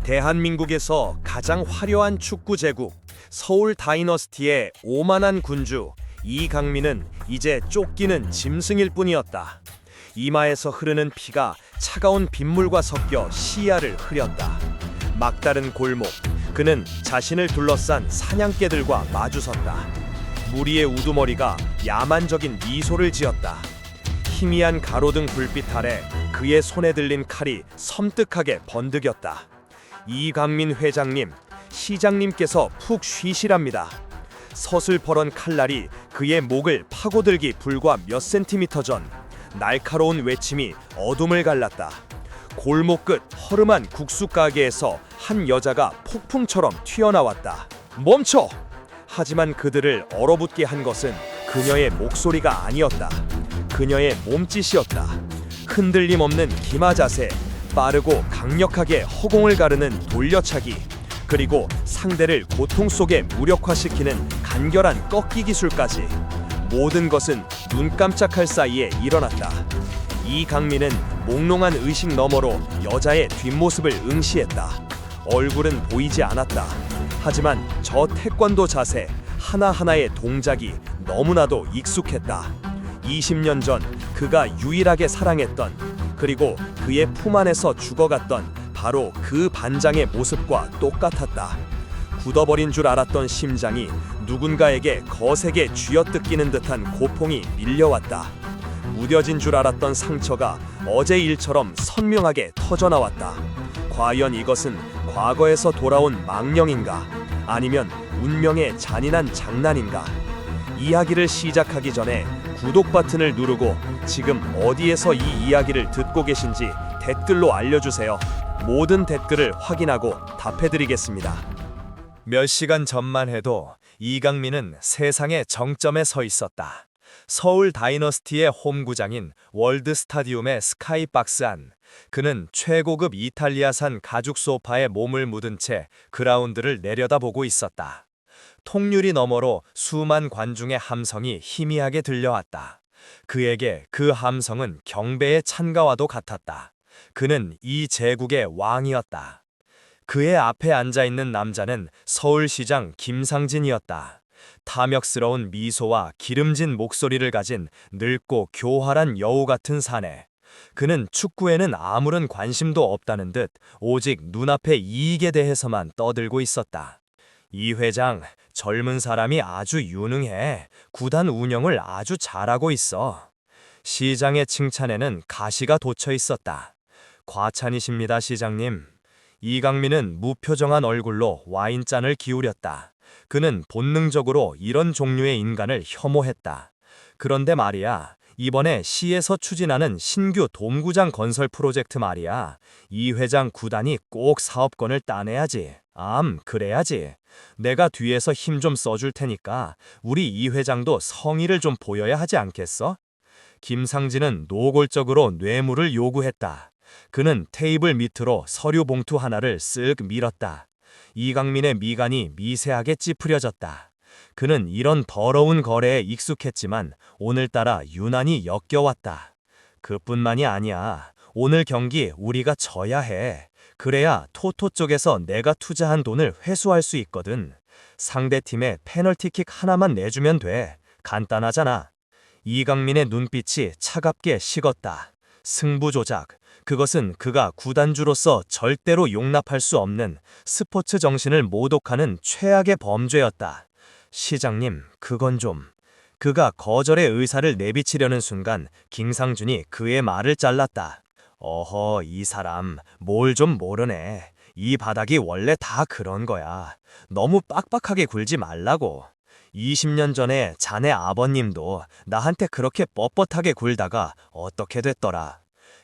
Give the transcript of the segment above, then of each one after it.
대한민국에서 가장 화려한 축구 제국 서울 다이너스티의 오만한 군주 이강민은 이제 쫓기는 짐승일 뿐이었다. 이마에서 흐르는 피가 차가운 빗물과 섞여 시야를 흐렸다. 막다른 골목, 그는 자신을 둘러싼 사냥개들과 마주섰다. 무리의 우두머리가 야만적인 미소를 지었다. 희미한 가로등 불빛 아래 그의 손에 들린 칼이 섬뜩하게 번득였다. 이강민 회장님, 시장님께서 푹 쉬시랍니다. 서슬퍼런 칼날이 그의 목을 파고들기 불과 몇 센티미터 전, 날카로운 외침이 어둠을 갈랐다. 골목 끝 허름한 국수 가게에서 한 여자가 폭풍처럼 튀어나왔다. 멈춰! 하지만 그들을 얼어붙게 한 것은 그녀의 목소리가 아니었다. 그녀의 몸짓이었다. 흔들림 없는 기마 자세, 빠르고 강력하게 허공을 가르는 돌려차기, 그리고 상대를 고통 속에 무력화시키는 간결한 꺾기 기술까지. 모든 것은 눈 깜짝할 사이에 일어났다. 이강민은 몽롱한 의식 너머로 여자의 뒷모습을 응시했다. 얼굴은 보이지 않았다. 하지만 저 태권도 자세 하나하나의 동작이 너무나도 익숙했다. 20년 전 그가 유일하게 사랑했던, 그리고 그의 품 안에서 죽어갔던 바로 그 반장의 모습과 똑같았다. 굳어버린 줄 알았던 심장이 누군가에게 거세게 쥐어뜯기는 듯한 고통이 밀려왔다. 무뎌진 줄 알았던 상처가 어제 일처럼 선명하게 터져나왔다. 과연 이것은 과거에서 돌아온 망령인가? 아니면 운명의 잔인한 장난인가? 이야기를 시작하기 전에 구독 버튼을 누르고 지금 어디에서 이 이야기를 듣고 계신지 댓글로 알려주세요. 모든 댓글을 확인하고 답해드리겠습니다. 몇 시간 전만 해도 이강민은 세상의 정점에 서 있었다. 서울 다이너스티의 홈구장인 월드 스타디움의 스카이박스 안, 그는 최고급 이탈리아산 가죽 소파에 몸을 묻은 채 그라운드를 내려다보고 있었다. 통유리 너머로 수만 관중의 함성이 희미하게 들려왔다. 그에게 그 함성은 경배의 찬가와도 같았다. 그는 이 제국의 왕이었다. 그의 앞에 앉아있는 남자는 서울시장 김상진이었다. 탐욕스러운 미소와 기름진 목소리를 가진 늙고 교활한 여우 같은 사내. 그는 축구에는 아무런 관심도 없다는 듯 오직 눈앞의 이익에 대해서만 떠들고 있었다. 이 회장, 젊은 사람이 아주 유능해. 구단 운영을 아주 잘하고 있어. 시장의 칭찬에는 가시가 돋쳐 있었다. 과찬이십니다, 시장님. 이강민은 무표정한 얼굴로 와인잔을 기울였다. 그는 본능적으로 이런 종류의 인간을 혐오했다. 그런데 말이야, 이번에 시에서 추진하는 신규 돔구장 건설 프로젝트 말이야. 이 회장 구단이 꼭 사업권을 따내야지. 그래야지. 내가 뒤에서 힘 좀 써줄 테니까 우리 이 회장도 성의를 좀 보여야 하지 않겠어? 김상진은 노골적으로 뇌물을 요구했다. 그는 테이블 밑으로 서류 봉투 하나를 쓱 밀었다. 이강민의 미간이 미세하게 찌푸려졌다. 그는 이런 더러운 거래에 익숙했지만 오늘따라 유난히 역겨웠다. 그뿐만이 아니야. 오늘 경기 우리가 져야 해. 그래야 토토 쪽에서 내가 투자한 돈을 회수할 수 있거든. 상대팀에 페널티킥 하나만 내주면 돼. 간단하잖아. 이강민의 눈빛이 차갑게 식었다. 승부 조작, 그것은 그가 구단주로서 절대로 용납할 수 없는 스포츠 정신을 모독하는 최악의 범죄였다. 시장님, 그건 좀... 그가 거절의 의사를 내비치려는 순간 김상준이 그의 말을 잘랐다. 어허, 이 사람 뭘 좀 모르네. 이 바닥이 원래 다 그런 거야. 너무 빡빡하게 굴지 말라고. 20년 전에 자네 아버님도 나한테 그렇게 뻣뻣하게 굴다가 어떻게 됐더라.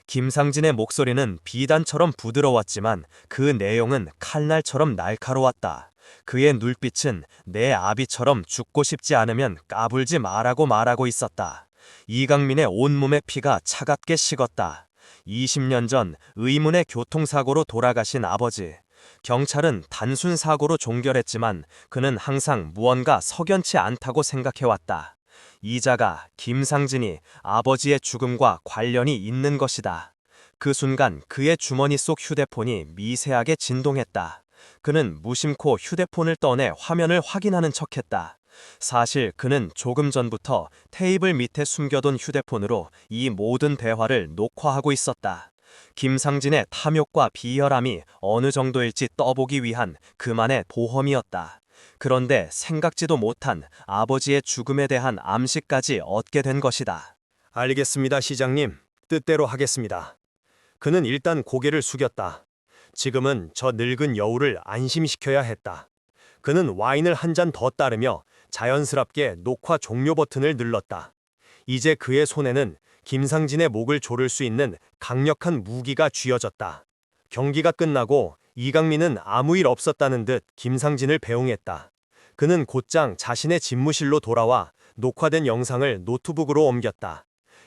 김상진의 목소리는 비단처럼 부드러웠지만 그 내용은 칼날처럼 날카로웠다. 그의 눈빛은 내 아비처럼 죽고 싶지 않으면 까불지 말라고 있었다. 이강민의 온몸의 피가 차갑게 식었다. 20년 전 의문의 교통사고로 돌아가신 아버지. 경찰은 단순 사고로 종결했지만 그는 항상 무언가 석연치 않다고 생각해왔다. 이자가 김상진이 아버지의 죽음과 관련이 있는 것이다. 그 순간 그의 주머니 속 휴대폰이 미세하게 진동했다. 그는 무심코 휴대폰을 꺼내 화면을 확인하는 척했다. 사실 그는 조금 전부터 테이블 밑에 숨겨둔 휴대폰으로 이 모든 대화를 녹화하고 있었다. 김상진의 탐욕과 비열함이 어느 정도일지 떠보기 위한 그만의 보험이었다. 그런데 생각지도 못한 아버지의 죽음에 대한 암시까지 얻게 된 것이다. 알겠습니다, 시장님. 뜻대로 하겠습니다. 그는 일단 고개를 숙였다. 지금은 저 늙은 여우를 안심시켜야 했다. 그는 와인을 한 잔 더 따르며 자연스럽게 녹화 종료 버튼을 눌렀다. 이제 그의 손에는 김상진의 목을 조를 수 있는 강력한 무기가 쥐어졌다. 경기가 끝나고 이강민은 아무 일 없었다는 듯 김상진을 배웅했다. 그는 곧장 자신의 집무실로 돌아와 녹화된 영상을 노트북으로 옮겼다.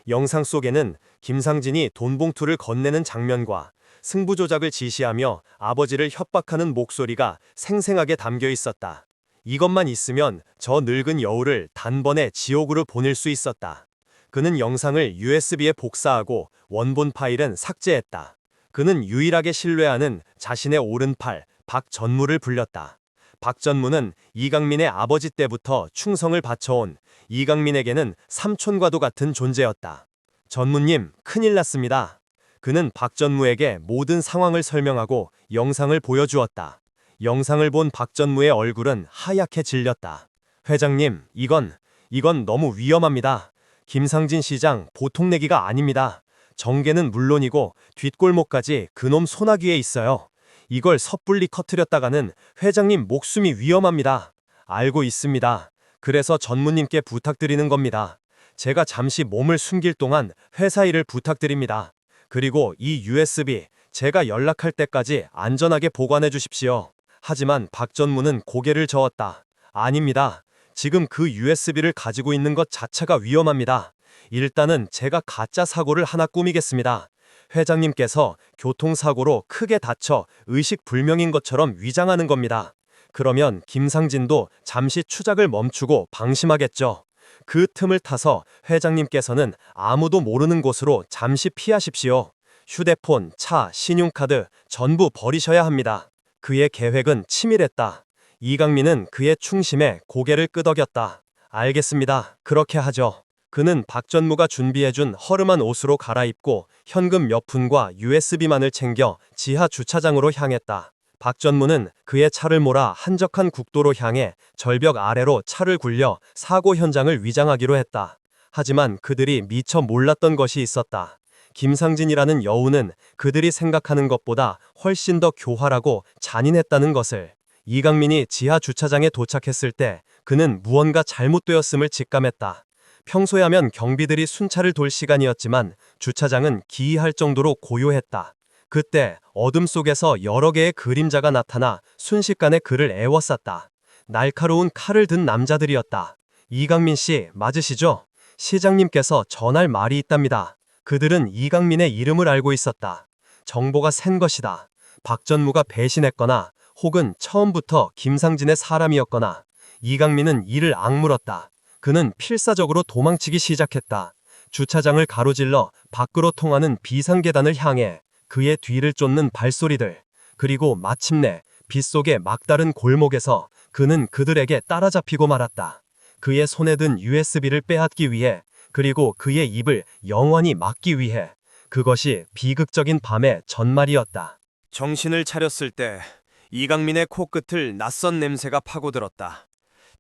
영상 속에는 김상진이 돈봉투를 건네는 장면과 승부 조작을 지시하며 아버지를 협박하는 목소리가 생생하게 담겨 있었다. 이것만 있으면 저 늙은 여우를 단번에 지옥으로 보낼 수 있었다. 그는 영상을 USB에 복사하고 원본 파일은 삭제했다. 그는 유일하게 신뢰하는 자신의 오른팔 박전무를 불렸다. 박전무는 이강민의 아버지 때부터 충성을 바쳐온 이강민에게는 삼촌과도 같은 존재였다. 전무님, 큰일 났습니다. 그는 박전무에게 모든 상황을 설명하고 영상을 보여주었다. 영상을 본 박전무의 얼굴은 하얗게 질렸다. 회장님, 이건 너무 위험합니다. 김상진 시장 보통 내기가 아닙니다. 정계는 물론이고 뒷골목까지 그놈 소나귀에 있어요. 이걸 섣불리 커트렸다가는 회장님 목숨이 위험합니다. 알고 있습니다. 그래서 전무님께 부탁드리는 겁니다. 제가 잠시 몸을 숨길 동안 회사 일을 부탁드립니다. 그리고 이 USB 제가 연락할 때까지 안전하게 보관해 주십시오. 하지만 박전무는 고개를 저었다. 아닙니다. 지금 그 USB를 가지고 있는 것 자체가 위험합니다. 일단은 제가 가짜 사고를 하나 꾸미겠습니다. 회장님께서 교통사고로 크게 다쳐 의식불명인 것처럼 위장하는 겁니다. 그러면 김상진도 잠시 추작을 멈추고 방심하겠죠. 그 틈을 타서 회장님께서는 아무도 모르는 곳으로 잠시 피하십시오. 휴대폰, 차, 신용카드 전부 버리셔야 합니다. 그의 계획은 치밀했다. 이강민은 그의 충심에 고개를 끄덕였다. 알겠습니다. 그렇게 하죠. 그는 박전무가 준비해준 허름한 옷으로 갈아입고 현금 몇 푼과 USB만을 챙겨 지하 주차장으로 향했다. 박전무는 그의 차를 몰아 한적한 국도로 향해 절벽 아래로 차를 굴려 사고 현장을 위장하기로 했다. 하지만 그들이 미처 몰랐던 것이 있었다. 김상진이라는 여우는 그들이 생각하는 것보다 훨씬 더 교활하고 잔인했다는 것을. 이강민이 지하 주차장에 도착했을 때 그는 무언가 잘못되었음을 직감했다. 평소라면 경비들이 순찰을 돌 시간이었지만 주차장은 기이할 정도로 고요했다. 그때 어둠 속에서 여러 개의 그림자가 나타나 순식간에 그를 에워쌌다. 날카로운 칼을 든 남자들이었다. 이강민 씨 맞으시죠? 시장님께서 전할 말이 있답니다. 그들은 이강민의 이름을 알고 있었다. 정보가 센 것이다. 박전무가 배신했거나 혹은 처음부터 김상진의 사람이었거나. 이강민은 이를 악물었다. 그는 필사적으로 도망치기 시작했다. 주차장을 가로질러 밖으로 통하는 비상계단을 향해 그의 뒤를 쫓는 발소리들. 그리고 마침내 빗속의 막다른 골목에서 그는 그들에게 따라잡히고 말았다. 그의 손에 든 USB를 빼앗기 위해, 그리고 그의 입을 영원히 막기 위해. 그것이 비극적인 밤의 전말이었다. 정신을 차렸을 때 이강민의 코끝을 낯선 냄새가 파고들었다.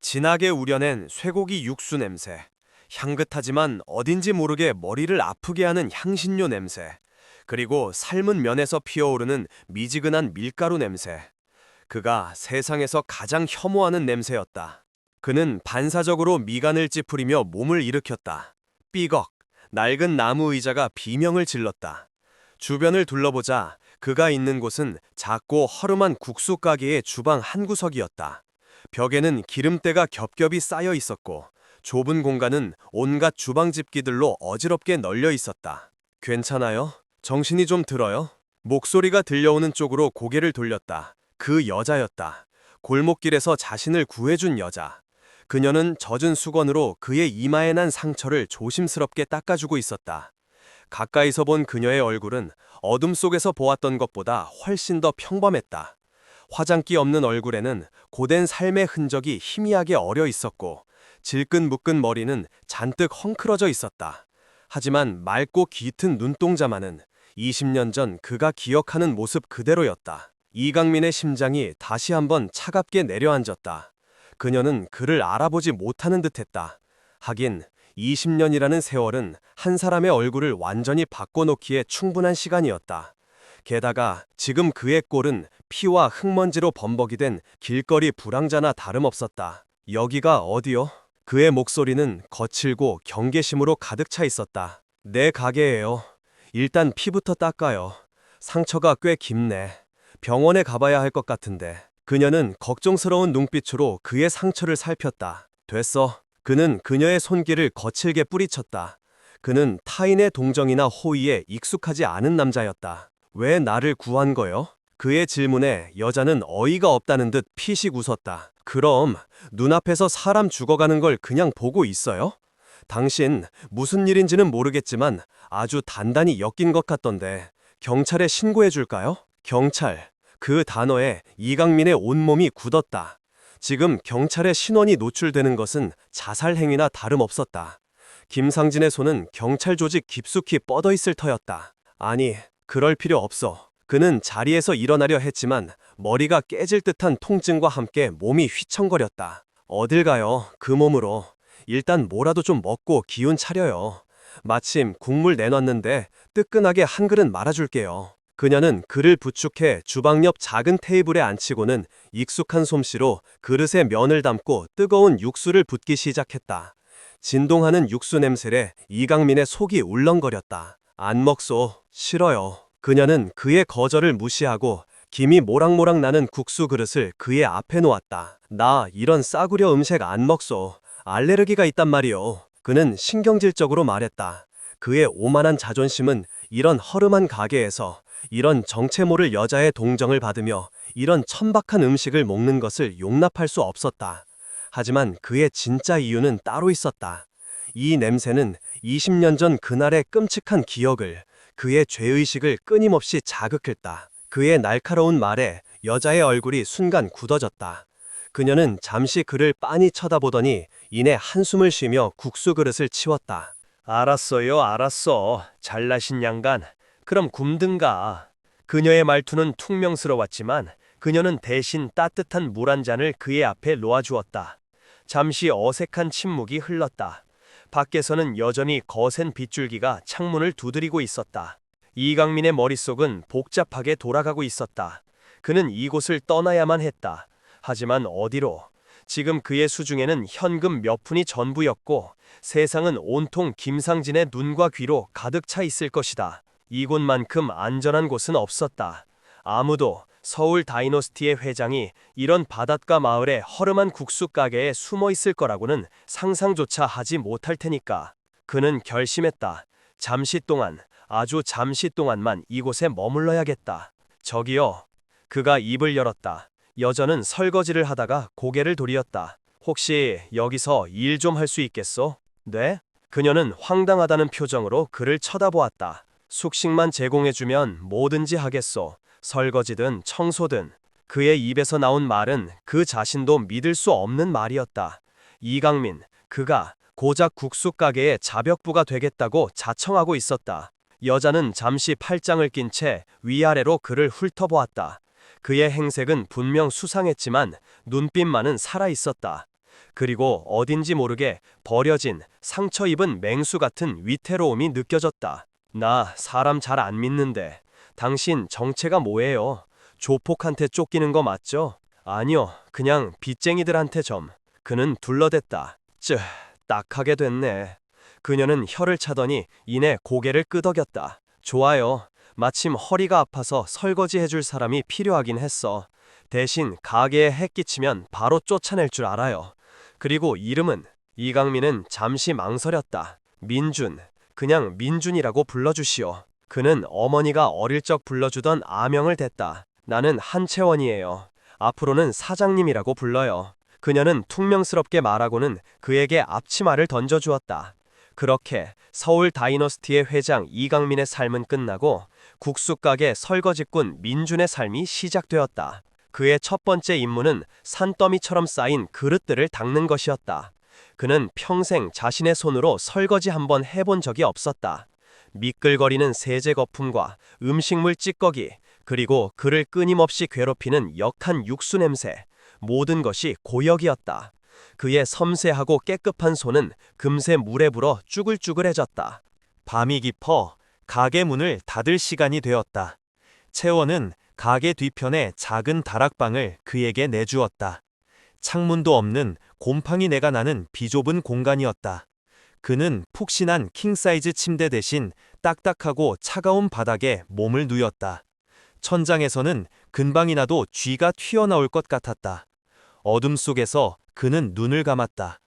진하게 우려낸 쇠고기 육수 냄새, 향긋하지만 어딘지 모르게 머리를 아프게 하는 향신료 냄새, 그리고 삶은 면에서 피어오르는 미지근한 밀가루 냄새. 그가 세상에서 가장 혐오하는 냄새였다. 그는 반사적으로 미간을 찌푸리며 몸을 일으켰다. 삐걱, 낡은 나무 의자가 비명을 질렀다. 주변을 둘러보자 그가 있는 곳은 작고 허름한 국수 가게의 주방 한 구석이었다. 벽에는 기름때가 겹겹이 쌓여 있었고 좁은 공간은 온갖 주방 집기들로 어지럽게 널려 있었다. 괜찮아요? 정신이 좀 들어요? 목소리가 들려오는 쪽으로 고개를 돌렸다. 그 여자였다. 골목길에서 자신을 구해준 여자. 그녀는 젖은 수건으로 그의 이마에 난 상처를 조심스럽게 닦아주고 있었다. 가까이서 본 그녀의 얼굴은 어둠 속에서 보았던 것보다 훨씬 더 평범했다. 화장기 없는 얼굴에는 고된 삶의 흔적이 희미하게 어려 있었고 질끈 묶은 머리는 잔뜩 헝클어져 있었다. 하지만 맑고 깃은 눈동자만은 20년 전 그가 기억하는 모습 그대로였다. 이강민의 심장이 다시 한번 차갑게 내려앉았다. 그녀는 그를 알아보지 못하는 듯했다. 하긴 20년이라는 세월은 한 사람의 얼굴을 완전히 바꿔놓기에 충분한 시간이었다. 게다가 지금 그의 꼴은 피와 흙먼지로 범벅이 된 길거리 불황자나 다름없었다. 여기가 어디요? 그의 목소리는 거칠고 경계심으로 가득 차 있었다. 내 가게예요. 일단 피부터 닦아요. 상처가 꽤 깊네. 병원에 가봐야 할 것 같은데. 그녀는 걱정스러운 눈빛으로 그의 상처를 살폈다. 됐어. 그는 그녀의 손길을 거칠게 뿌리쳤다. 그는 타인의 동정이나 호의에 익숙하지 않은 남자였다. 왜 나를 구한 거요? 그의 질문에 여자는 어이가 없다는 듯 피식 웃었다. 그럼 눈앞에서 사람 죽어가는 걸 그냥 보고 있어요? 당신 무슨 일인지는 모르겠지만 아주 단단히 엮인 것 같던데 경찰에 신고해 줄까요? 경찰. 그 단어에 이강민의 온몸이 굳었다. 지금 경찰의 신원이 노출되는 것은 자살 행위나 다름없었다. 김상진의 손은 경찰 조직 깊숙이 뻗어 있을 터였다. 아니, 그럴 필요 없어. 그는 자리에서 일어나려 했지만 머리가 깨질 듯한 통증과 함께 몸이 휘청거렸다. 어딜 가요, 그 몸으로. 일단 뭐라도 좀 먹고 기운 차려요. 마침 국물 내놨는데 뜨끈하게 한 그릇 말아줄게요. 그녀는 그를 부축해 주방 옆 작은 테이블에 앉히고는 익숙한 솜씨로 그릇에 면을 담고 뜨거운 육수를 붓기 시작했다. 진동하는 육수 냄새에 이강민의 속이 울렁거렸다. 안 먹소. 싫어요. 그녀는 그의 거절을 무시하고 김이 모락모락 나는 국수 그릇을 그의 앞에 놓았다. 나 이런 싸구려 음식 안 먹소. 알레르기가 있단 말이오. 그는 신경질적으로 말했다. 그의 오만한 자존심은 이런 허름한 가게에서 이런 정체 모를 여자의 동정을 받으며 이런 천박한 음식을 먹는 것을 용납할 수 없었다. 하지만 그의 진짜 이유는 따로 있었다. 이 냄새는 20년 전 그날의 끔찍한 기억을, 그의 죄의식을 끊임없이 자극했다. 그의 날카로운 말에 여자의 얼굴이 순간 굳어졌다. 그녀는 잠시 그를 빤히 쳐다보더니 이내 한숨을 쉬며 국수 그릇을 치웠다. 알았어요, 알았어. 잘나신 양간. 그럼 굶든가. 그녀의 말투는 퉁명스러웠지만 그녀는 대신 따뜻한 물 한 잔을 그의 앞에 놓아주었다. 잠시 어색한 침묵이 흘렀다. 밖에서는 여전히 거센 빗줄기가 창문을 두드리고 있었다. 이강민의 머릿속은 복잡하게 돌아가고 있었다. 그는 이곳을 떠나야만 했다. 하지만 어디로? 지금 그의 수중에는 현금 몇 푼이 전부였고 세상은 온통 김상진의 눈과 귀로 가득 차 있을 것이다. 이곳만큼 안전한 곳은 없었다. 아무도 서울 다이노스티의 회장이 이런 바닷가 마을의 허름한 국수 가게에 숨어 있을 거라고는 상상조차 하지 못할 테니까. 그는 결심했다. 잠시 동안, 아주 잠시 동안만 이곳에 머물러야겠다. 저기요. 그가 입을 열었다. 여자는 설거지를 하다가 고개를 돌렸다. 혹시 여기서 일 좀 할 수 있겠소? 네? 그녀는 황당하다는 표정으로 그를 쳐다보았다. 숙식만 제공해주면 뭐든지 하겠소. 설거지든 청소든. 그의 입에서 나온 말은 그 자신도 믿을 수 없는 말이었다. 이강민, 그가 고작 국수 가게의 자벽부가 되겠다고 자청하고 있었다. 여자는 잠시 팔짱을 낀 채 위아래로 그를 훑어보았다. 그의 행색은 분명 수상했지만 눈빛만은 살아있었다. 그리고 어딘지 모르게 버려진 상처 입은 맹수 같은 위태로움이 느껴졌다. 나 사람 잘 안 믿는데 당신 정체가 뭐예요? 조폭한테 쫓기는 거 맞죠? 아니요, 그냥 빚쟁이들한테 좀. 그는 둘러댔다. 딱하게 됐네. 그녀는 혀를 차더니 이내 고개를 끄덕였다. 좋아요. 마침 허리가 아파서 설거지 해줄 사람이 필요하긴 했어. 대신 가게에 해 끼치면 바로 쫓아낼 줄 알아요. 그리고 이름은? 이강민은 잠시 망설였다. 민준. 그냥 민준이라고 불러주시오. 그는 어머니가 어릴 적 불러주던 아명을 댔다. 나는 한채원이에요. 앞으로는 사장님이라고 불러요. 그녀는 퉁명스럽게 말하고는 그에게 앞치마를 던져주었다. 그렇게 서울 다이너스티의 회장 이강민의 삶은 끝나고 국수가게 설거지꾼 민준의 삶이 시작되었다. 그의 첫 번째 임무는 산더미처럼 쌓인 그릇들을 닦는 것이었다. 그는 평생 자신의 손으로 설거지 한번 해본 적이 없었다. 미끌거리는 세제 거품과 음식물 찌꺼기, 그리고 그를 끊임없이 괴롭히는 역한 육수 냄새, 모든 것이 고역이었다. 그의 섬세하고 깨끗한 손은 금세 물에 불어 쭈글쭈글해졌다. 밤이 깊어 가게 문을 닫을 시간이 되었다. 채원은 가게 뒤편에 작은 다락방을 그에게 내주었다. 창문도 없는 곰팡이 내가 나는 비좁은 공간이었다. 그는 푹신한 킹사이즈 침대 대신 딱딱하고 차가운 바닥에 몸을 누였다. 천장에서는 금방이나도 쥐가 튀어나올 것 같았다. 어둠 속에서 그는 눈을 감았다.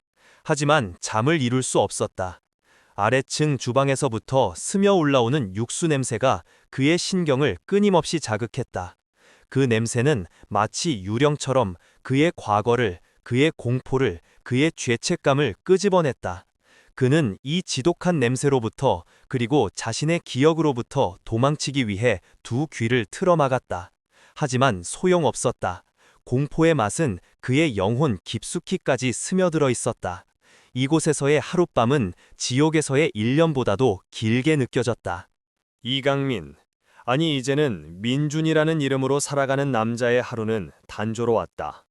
하지만 잠을 이룰 수 없었다. 아래층 주방에서부터 스며 올라오는 육수 냄새가 그의 신경을 끊임없이 자극했다. 그 냄새는 마치 유령처럼 그의 과거를, 그의 공포를, 그의 죄책감을 끄집어냈다. 그는 이 지독한 냄새로부터, 그리고 자신의 기억으로부터 도망치기 위해 두 귀를 틀어막았다. 하지만 소용없었다. 공포의 맛은 그의 영혼 깊숙이까지 스며들어 있었다. 이곳에서의 하룻밤은 지옥에서의 1년보다도 길게 느껴졌다. 이강민, 아니 이제는 민준이라는 이름으로 살아가는 남자의 하루는 단조로웠다.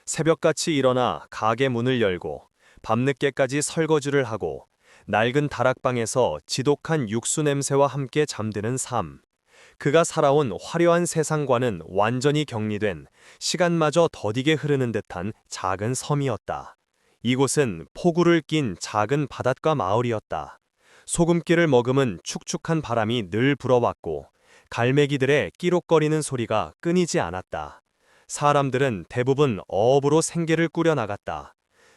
새벽같이 일어나 가게 문을 열고 밤늦게까지 설거지를 하고 낡은 다락방에서 지독한 육수 냄새와 함께 잠드는 삶. 그가 살아온 화려한 세상과는 완전히 격리된, 시간마저 더디게 흐르는 듯한 작은 섬이었다. 이곳은 폭우를 낀 작은 바닷가 마을이었다. 소금기를 머금은 축축한 바람이 늘 불어왔고 갈매기들의 끼룩거리는 소리가 끊이지 않았다. 사람들은 대부분 어업으로 생계를 꾸려나갔다.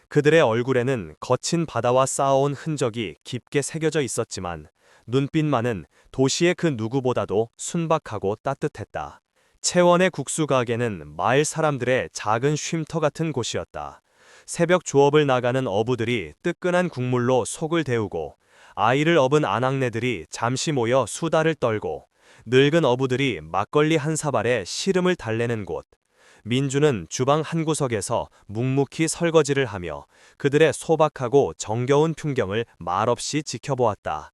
그들의 얼굴에는 거친 바다와 쌓아온 흔적이 깊게 새겨져 있었지만 눈빛만은 도시의 그 누구보다도 순박하고 따뜻했다. 채원의 국수 가게는 마을 사람들의 작은 쉼터 같은 곳이었다. 새벽 조업을 나가는 어부들이 뜨끈한 국물로 속을 데우고 아이를 업은 아낙네들이 잠시 모여 수다를 떨고 늙은 어부들이 막걸리 한 사발에 시름을 달래는 곳. 민주는 주방 한 구석에서 묵묵히 설거지를 하며 그들의 소박하고 정겨운 풍경을 말없이 지켜보았다.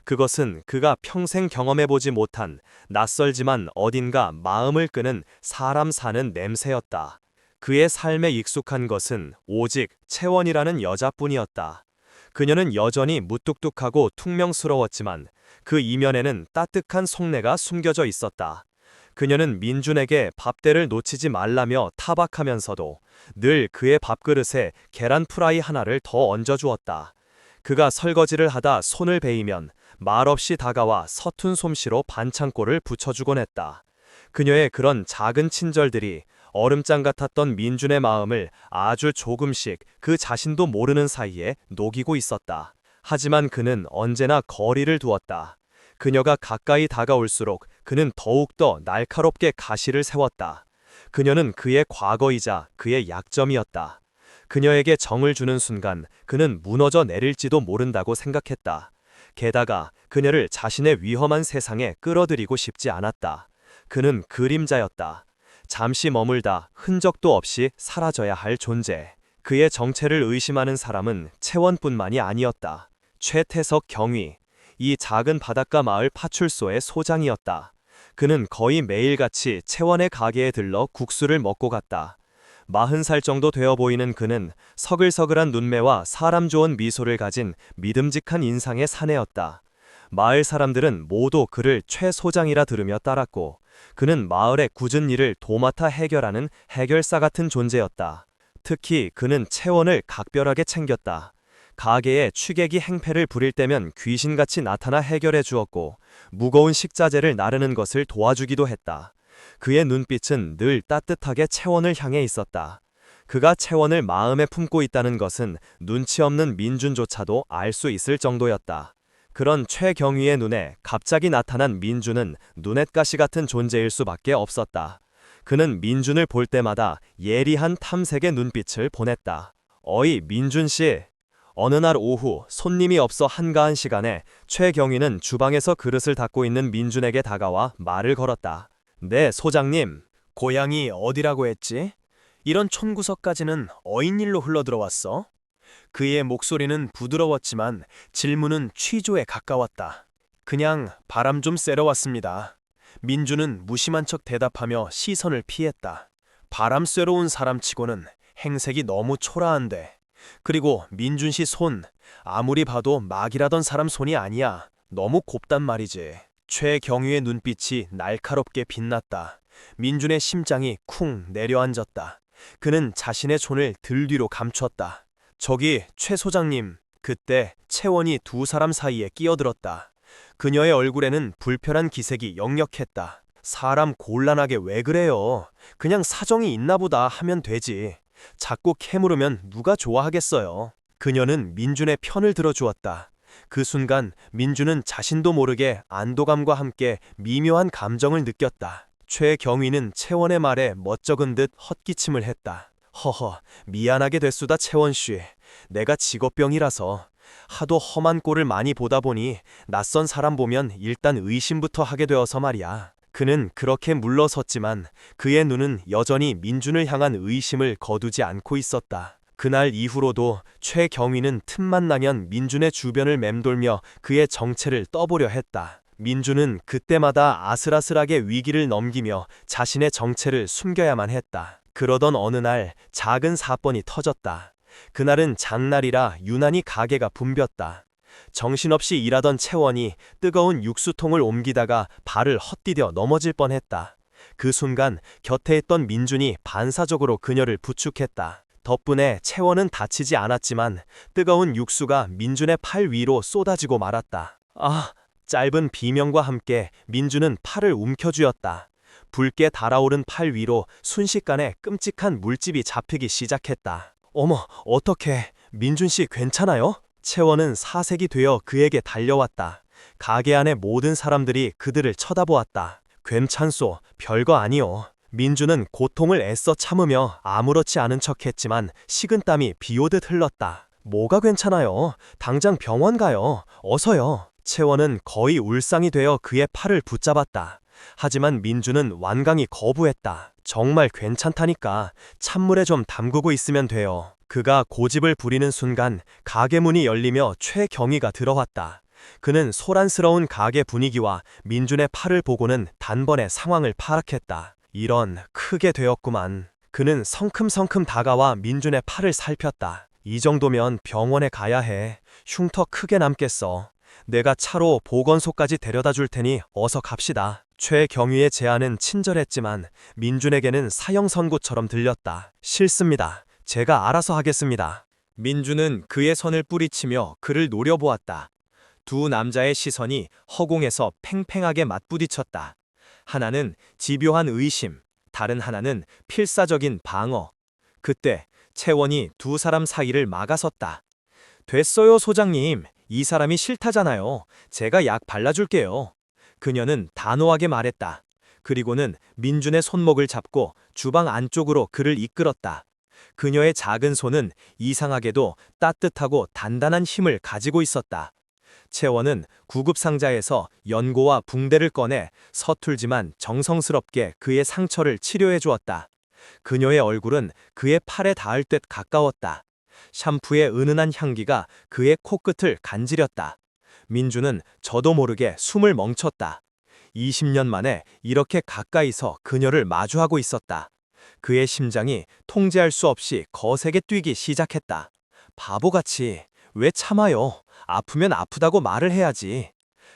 그것은 그가 평생 경험해보지 못한 낯설지만 어딘가 마음을 끄는 사람 사는 냄새였다. 그의 삶에 익숙한 것은 오직 채원이라는 여자뿐이었다. 그녀는 여전히 무뚝뚝하고 퉁명스러웠지만 그 이면에는 따뜻한 속내가 숨겨져 있었다. 그녀는 민준에게 밥대를 놓치지 말라며 타박하면서도 늘 그의 밥그릇에 계란 프라이 하나를 더 얹어주었다. 그가 설거지를 하다 손을 베이면 말없이 다가와 서툰 솜씨로 반창고를 붙여주곤 했다. 그녀의 그런 작은 친절들이 얼음장 같았던 민준의 마음을 아주 조금씩 그 자신도 모르는 사이에 녹이고 있었다. 하지만 그는 언제나 거리를 두었다. 그녀가 가까이 다가올수록 그는 더욱더 날카롭게 가시를 세웠다. 그녀는 그의 과거이자 그의 약점이었다. 그녀에게 정을 주는 순간 그는 무너져 내릴지도 모른다고 생각했다. 게다가 그녀를 자신의 위험한 세상에 끌어들이고 싶지 않았다. 그는 그림자였다. 잠시 머물다 흔적도 없이 사라져야 할 존재. 그의 정체를 의심하는 사람은 채원뿐만이 아니었다. 최태석 경위, 이 작은 바닷가 마을 파출소의 소장이었다. 그는 거의 매일같이 채원의 가게에 들러 국수를 먹고 갔다. 40살 정도 되어 보이는 그는 서글서글한 눈매와 사람 좋은 미소를 가진 믿음직한 인상의 사내였다. 마을 사람들은 모두 그를 최 소장이라 들으며 따랐고 그는 마을의 굳은 일을 도맡아 해결하는 해결사 같은 존재였다. 특히 그는 채원을 각별하게 챙겼다. 가게에 취객이 행패를 부릴 때면 귀신같이 나타나 해결해 주었고 무거운 식자재를 나르는 것을 도와주기도 했다. 그의 눈빛은 늘 따뜻하게 채원을 향해 있었다. 그가 채원을 마음에 품고 있다는 것은 눈치 없는 민준조차도 알 수 있을 정도였다. 그런 최경위의 눈에 갑자기 나타난 민준은 눈엣가시 같은 존재일 수밖에 없었다. 그는 민준을 볼 때마다 예리한 탐색의 눈빛을 보냈다. 어이 민준 씨, 어느 날 오후 손님이 없어 한가한 시간에 최경위는 주방에서 그릇을 닦고 있는 민준에게 다가와 말을 걸었다. 네, 소장님. 고향이 어디라고 했지? 이런 촌구석까지는 어인일로 흘러들어왔어? 그의 목소리는 부드러웠지만 질문은 취조에 가까웠다. 그냥 바람 좀 쐬러 왔습니다. 민주는 무심한 척 대답하며 시선을 피했다. 바람 쐬러 온 사람치고는 행색이 너무 초라한데. 그리고 민준 씨 손, 아무리 봐도 막이라던 사람 손이 아니야. 너무 곱단 말이지. 최경유의 눈빛이 날카롭게 빛났다. 민준의 심장이 쿵 내려앉았다. 그는 자신의 손을 들 뒤로 감췄다. 저기 최 소장님. 그때 채원이 두 사람 사이에 끼어들었다. 그녀의 얼굴에는 불편한 기색이 역력했다. 사람 곤란하게 왜 그래요? 그냥 사정이 있나 보다 하면 되지. 자꾸 캐물으면 누가 좋아하겠어요. 그녀는 민준의 편을 들어주었다. 그 순간 민준은 자신도 모르게 안도감과 함께 미묘한 감정을 느꼈다. 최경위는 채원의 말에 멋쩍은 듯 헛기침을 했다. 허허, 미안하게 됐수다 채원씨. 내가 직업병이라서 하도 험한 꼴을 많이 보다 보니 낯선 사람 보면 일단 의심부터 하게 되어서 말이야. 그는 그렇게 물러섰지만 그의 눈은 여전히 민준을 향한 의심을 거두지 않고 있었다. 그날 이후로도 최경위는 틈만 나면 민준의 주변을 맴돌며 그의 정체를 떠보려 했다. 민준은 그때마다 아슬아슬하게 위기를 넘기며 자신의 정체를 숨겨야만 했다. 그러던 어느 날 작은 사건이 터졌다. 그날은 장날이라 유난히 가게가 붐볐다. 정신없이 일하던 채원이 뜨거운 육수통을 옮기다가 발을 헛디뎌 넘어질 뻔했다. 그 순간 곁에 있던 민준이 반사적으로 그녀를 부축했다. 덕분에 채원은 다치지 않았지만 뜨거운 육수가 민준의 팔 위로 쏟아지고 말았다. 짧은 비명과 함께 민준은 팔을 움켜쥐었다. 붉게 달아오른 팔 위로 순식간에 끔찍한 물집이 잡히기 시작했다. 어머, 어떡해. 민준 씨 괜찮아요? 채원은 사색이 되어 그에게 달려왔다. 가게 안의 모든 사람들이 그들을 쳐다보았다. 괜찮소, 별거 아니오. 민준은 고통을 애써 참으며 아무렇지 않은 척했지만 식은땀이 비오듯 흘렀다. 뭐가 괜찮아요? 당장 병원 가요. 어서요. 채원은 거의 울상이 되어 그의 팔을 붙잡았다. 하지만 민준은 완강히 거부했다. 정말 괜찮다니까. 찬물에 좀 담그고 있으면 돼요. 그가 고집을 부리는 순간 가게 문이 열리며 최경희가 들어왔다. 그는 소란스러운 가게 분위기와 민준의 팔을 보고는 단번에 상황을 파악했다. 이런, 크게 되었구만. 그는 성큼성큼 다가와 민준의 팔을 살폈다. 이 정도면 병원에 가야 해. 흉터 크게 남겠어. 내가 차로 보건소까지 데려다 줄 테니 어서 갑시다. 최경위의 제안은 친절했지만 민준에게는 사형 선고처럼 들렸다. 싫습니다. 제가 알아서 하겠습니다. 민준은 그의 선을 뿌리치며 그를 노려보았다. 두 남자의 시선이 허공에서 팽팽하게 맞부딪혔다. 하나는 집요한 의심, 다른 하나는 필사적인 방어. 그때 채원이 두 사람 사이를 막아섰다. 됐어요, 소장님. 이 사람이 싫다잖아요. 제가 약 발라줄게요. 그녀는 단호하게 말했다. 그리고는 민준의 손목을 잡고 주방 안쪽으로 그를 이끌었다. 그녀의 작은 손은 이상하게도 따뜻하고 단단한 힘을 가지고 있었다. 채원은 구급상자에서 연고와 붕대를 꺼내 서툴지만 정성스럽게 그의 상처를 치료해 주었다. 그녀의 얼굴은 그의 팔에 닿을 듯 가까웠다. 샴푸의 은은한 향기가 그의 코끝을 간지렸다. 민준은 저도 모르게 숨을 멈췄다. 20년 만에 이렇게 가까이서 그녀를 마주하고 있었다. 그의 심장이 통제할 수 없이 거세게 뛰기 시작했다. 바보같이 왜 참아요? 아프면 아프다고 말을 해야지.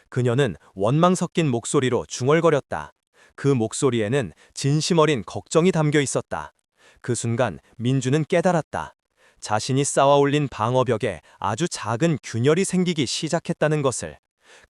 그녀는 원망 섞인 목소리로 중얼거렸다. 그 목소리에는 진심 어린 걱정이 담겨 있었다. 그 순간 민준은 깨달았다. 자신이 쌓아올린 방어벽에 아주 작은 균열이 생기기 시작했다는 것을.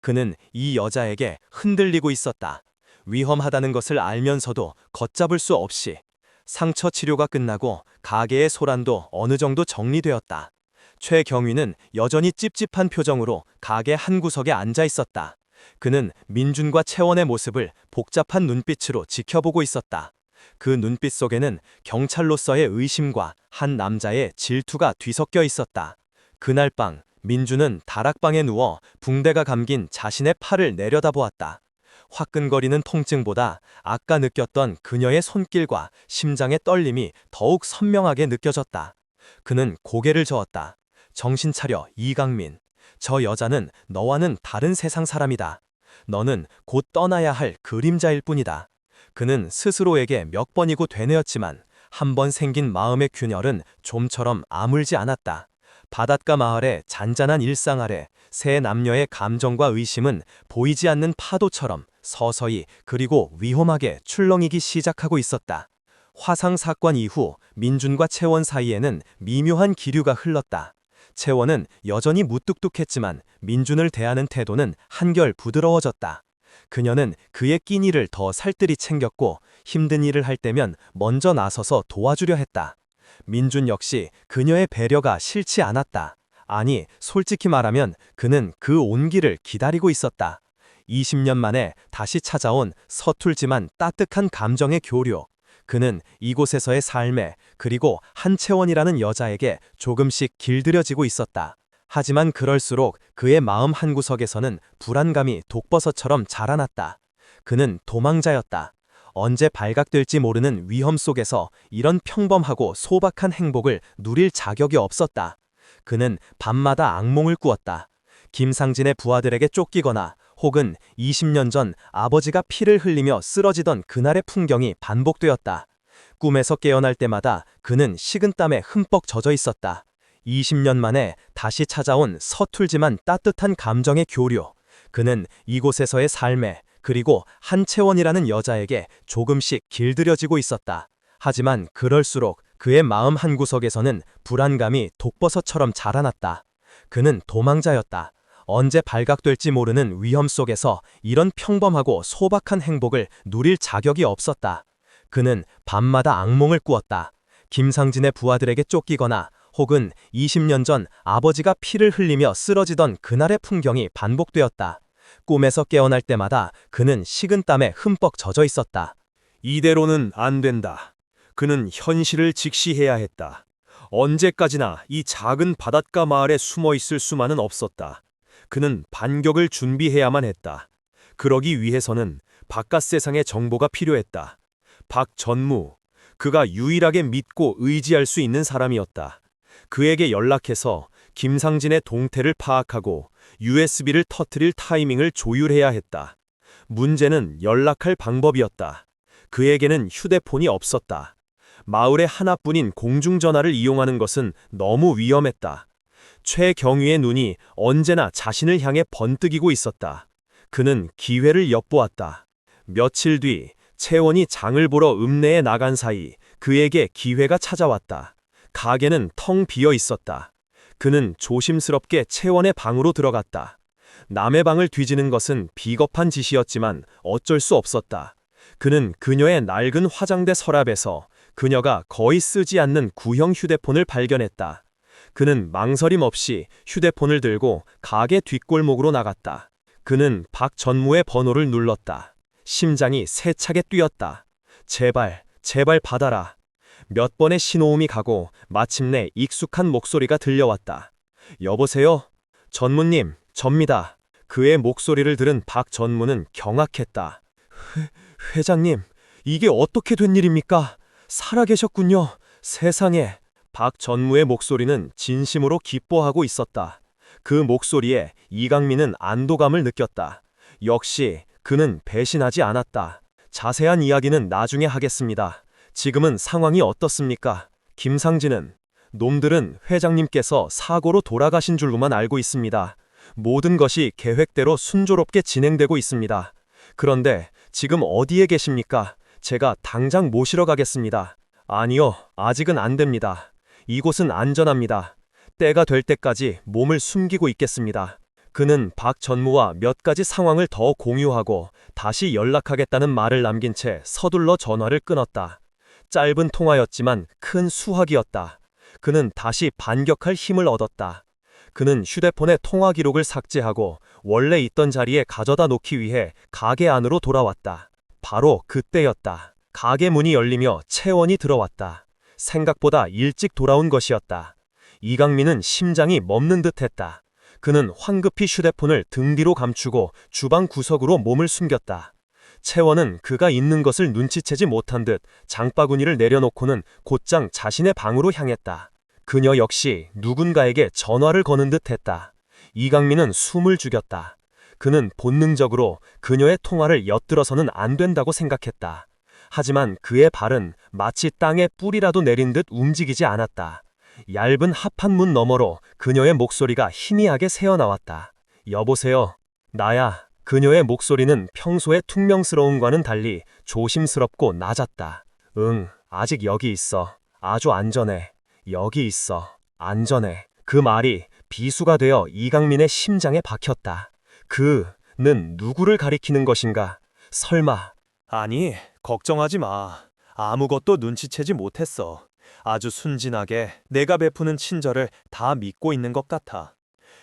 그는 이 여자에게 흔들리고 있었다. 위험하다는 것을 알면서도 걷잡을 수 없이. 상처 치료가 끝나고 가게의 소란도 어느 정도 정리되었다. 최경위는 여전히 찝찝한 표정으로 가게 한 구석에 앉아 있었다. 그는 민준과 채원의 모습을 복잡한 눈빛으로 지켜보고 있었다. 그 눈빛 속에는 경찰로서의 의심과 한 남자의 질투가 뒤섞여 있었다. 그날 밤 민주는 다락방에 누워 붕대가 감긴 자신의 팔을 내려다보았다. 화끈거리는 통증보다 아까 느꼈던 그녀의 손길과 심장의 떨림이 더욱 선명하게 느껴졌다. 그는 고개를 저었다. 정신 차려, 이강민. 저 여자는 너와는 다른 세상 사람이다. 너는 곧 떠나야 할 그림자일 뿐이다. 그는 스스로에게 몇 번이고 되뇌었지만 한 번 생긴 마음의 균열은 좀처럼 아물지 않았다. 바닷가 마을의 잔잔한 일상 아래 세 남녀의 감정과 의심은 보이지 않는 파도처럼 서서히 그리고 위험하게 출렁이기 시작하고 있었다. 화상 사건 이후 민준과 채원 사이에는 미묘한 기류가 흘렀다. 채원은 여전히 무뚝뚝했지만 민준을 대하는 태도는 한결 부드러워졌다. 그녀는 그의 끼니를 더 살뜰히 챙겼고 힘든 일을 할 때면 먼저 나서서 도와주려 했다. 민준 역시 그녀의 배려가 싫지 않았다. 아니, 솔직히 말하면 그는 그 온기를 기다리고 있었다. 20년 만에 다시 찾아온 서툴지만 따뜻한 감정의 교류. 그는 이곳에서의 삶에 그리고 한채원이라는 여자에게 조금씩 길들여지고 있었다. 하지만 그럴수록 그의 마음 한구석에서는 불안감이 독버섯처럼 자라났다. 그는 도망자였다. 언제 발각될지 모르는 위험 속에서 이런 평범하고 소박한 행복을 누릴 자격이 없었다. 그는 밤마다 악몽을 꾸었다. 김상진의 부하들에게 쫓기거나 혹은 20년 전 아버지가 피를 흘리며 쓰러지던 그날의 풍경이 반복되었다. 꿈에서 깨어날 때마다 그는 식은땀에 흠뻑 젖어 있었다. 20년 만에 다시 찾아온 서툴지만 따뜻한 감정의 교류. 그는 이곳에서의 삶에 그리고 한채원이라는 여자에게 조금씩 길들여지고 있었다. 하지만 그럴수록 그의 마음 한구석에서는 불안감이 독버섯처럼 자라났다. 그는 도망자였다. 언제 발각될지 모르는 위험 속에서 이런 평범하고 소박한 행복을 누릴 자격이 없었다. 그는 밤마다 악몽을 꾸었다. 김상진의 부하들에게 쫓기거나 혹은 20년 전 아버지가 피를 흘리며 쓰러지던 그날의 풍경이 반복되었다. 꿈에서 깨어날 때마다 그는 식은땀에 흠뻑 젖어 있었다. 이대로는 안 된다. 그는 현실을 직시해야 했다. 언제까지나 이 작은 바닷가 마을에 숨어 있을 수만은 없었다. 그는 반격을 준비해야만 했다. 그러기 위해서는 바깥 세상의 정보가 필요했다. 박전무, 그가 유일하게 믿고 의지할 수 있는 사람이었다. 그에게 연락해서 김상진의 동태를 파악하고 USB를 터뜨릴 타이밍을 조율해야 했다. 문제는 연락할 방법이었다. 그에게는 휴대폰이 없었다. 마을에 하나뿐인 공중전화를 이용하는 것은 너무 위험했다. 최경위의 눈이 언제나 자신을 향해 번뜩이고 있었다. 그는 기회를 엿보았다. 며칠 뒤 채원이 장을 보러 읍내에 나간 사이 그에게 기회가 찾아왔다. 가게는 텅 비어 있었다. 그는 조심스럽게 채원의 방으로 들어갔다. 남의 방을 뒤지는 것은 비겁한 짓이었지만 어쩔 수 없었다. 그는 그녀의 낡은 화장대 서랍에서 그녀가 거의 쓰지 않는 구형 휴대폰을 발견했다. 그는 망설임 없이 휴대폰을 들고 가게 뒷골목으로 나갔다. 그는 박전무의 번호를 눌렀다. 심장이 세차게 뛰었다. 제발, 제발 받아라. 몇 번의 신호음이 가고 마침내 익숙한 목소리가 들려왔다. 여보세요? 전무님, 접니다. 그의 목소리를 들은 박전무는 경악했다. 회장님, 이게 어떻게 된 일입니까? 살아계셨군요. 세상에. 박전무의 목소리는 진심으로 기뻐하고 있었다. 그 목소리에 이강민은 안도감을 느꼈다. 역시 그는 배신하지 않았다. 자세한 이야기는 나중에 하겠습니다. 지금은 상황이 어떻습니까? 김상진은 놈들은 회장님께서 사고로 돌아가신 줄로만 알고 있습니다. 모든 것이 계획대로 순조롭게 진행되고 있습니다. 그런데 지금 어디에 계십니까? 제가 당장 모시러 가겠습니다. 아니요, 아직은 안 됩니다. 이곳은 안전합니다. 때가 될 때까지 몸을 숨기고 있겠습니다. 그는 박전무와 몇 가지 상황을 더 공유하고 다시 연락하겠다는 말을 남긴 채 서둘러 전화를 끊었다. 짧은 통화였지만 큰 수확이었다. 그는 다시 반격할 힘을 얻었다. 그는 휴대폰의 통화 기록을 삭제하고 원래 있던 자리에 가져다 놓기 위해 가게 안으로 돌아왔다. 바로 그때였다. 가게 문이 열리며 채원이 들어왔다. 생각보다 일찍 돌아온 것이었다. 이강민은 심장이 멎는 듯했다. 그는 황급히 휴대폰을 등 뒤로 감추고 주방 구석으로 몸을 숨겼다. 채원은 그가 있는 것을 눈치채지 못한 듯 장바구니를 내려놓고는 곧장 자신의 방으로 향했다. 그녀 역시 누군가에게 전화를 거는 듯했다. 이강민은 숨을 죽였다. 그는 본능적으로 그녀의 통화를 엿들어서는 안 된다고 생각했다. 하지만 그의 발은 마치 땅에 뿌리라도 내린 듯 움직이지 않았다. 얇은 합판문 너머로 그녀의 목소리가 희미하게 새어나왔다. 여보세요. 나야. 그녀의 목소리는 평소의 퉁명스러움과는 달리 조심스럽고 낮았다. 응, 아직 여기 있어. 아주 안전해. 여기 있어. 안전해. 그 말이 비수가 되어 이강민의 심장에 박혔다. 그는 누구를 가리키는 것인가? 설마. 아니, 걱정하지 마. 아무것도 눈치채지 못했어. 아주 순진하게 내가 베푸는 친절을 다 믿고 있는 것 같아.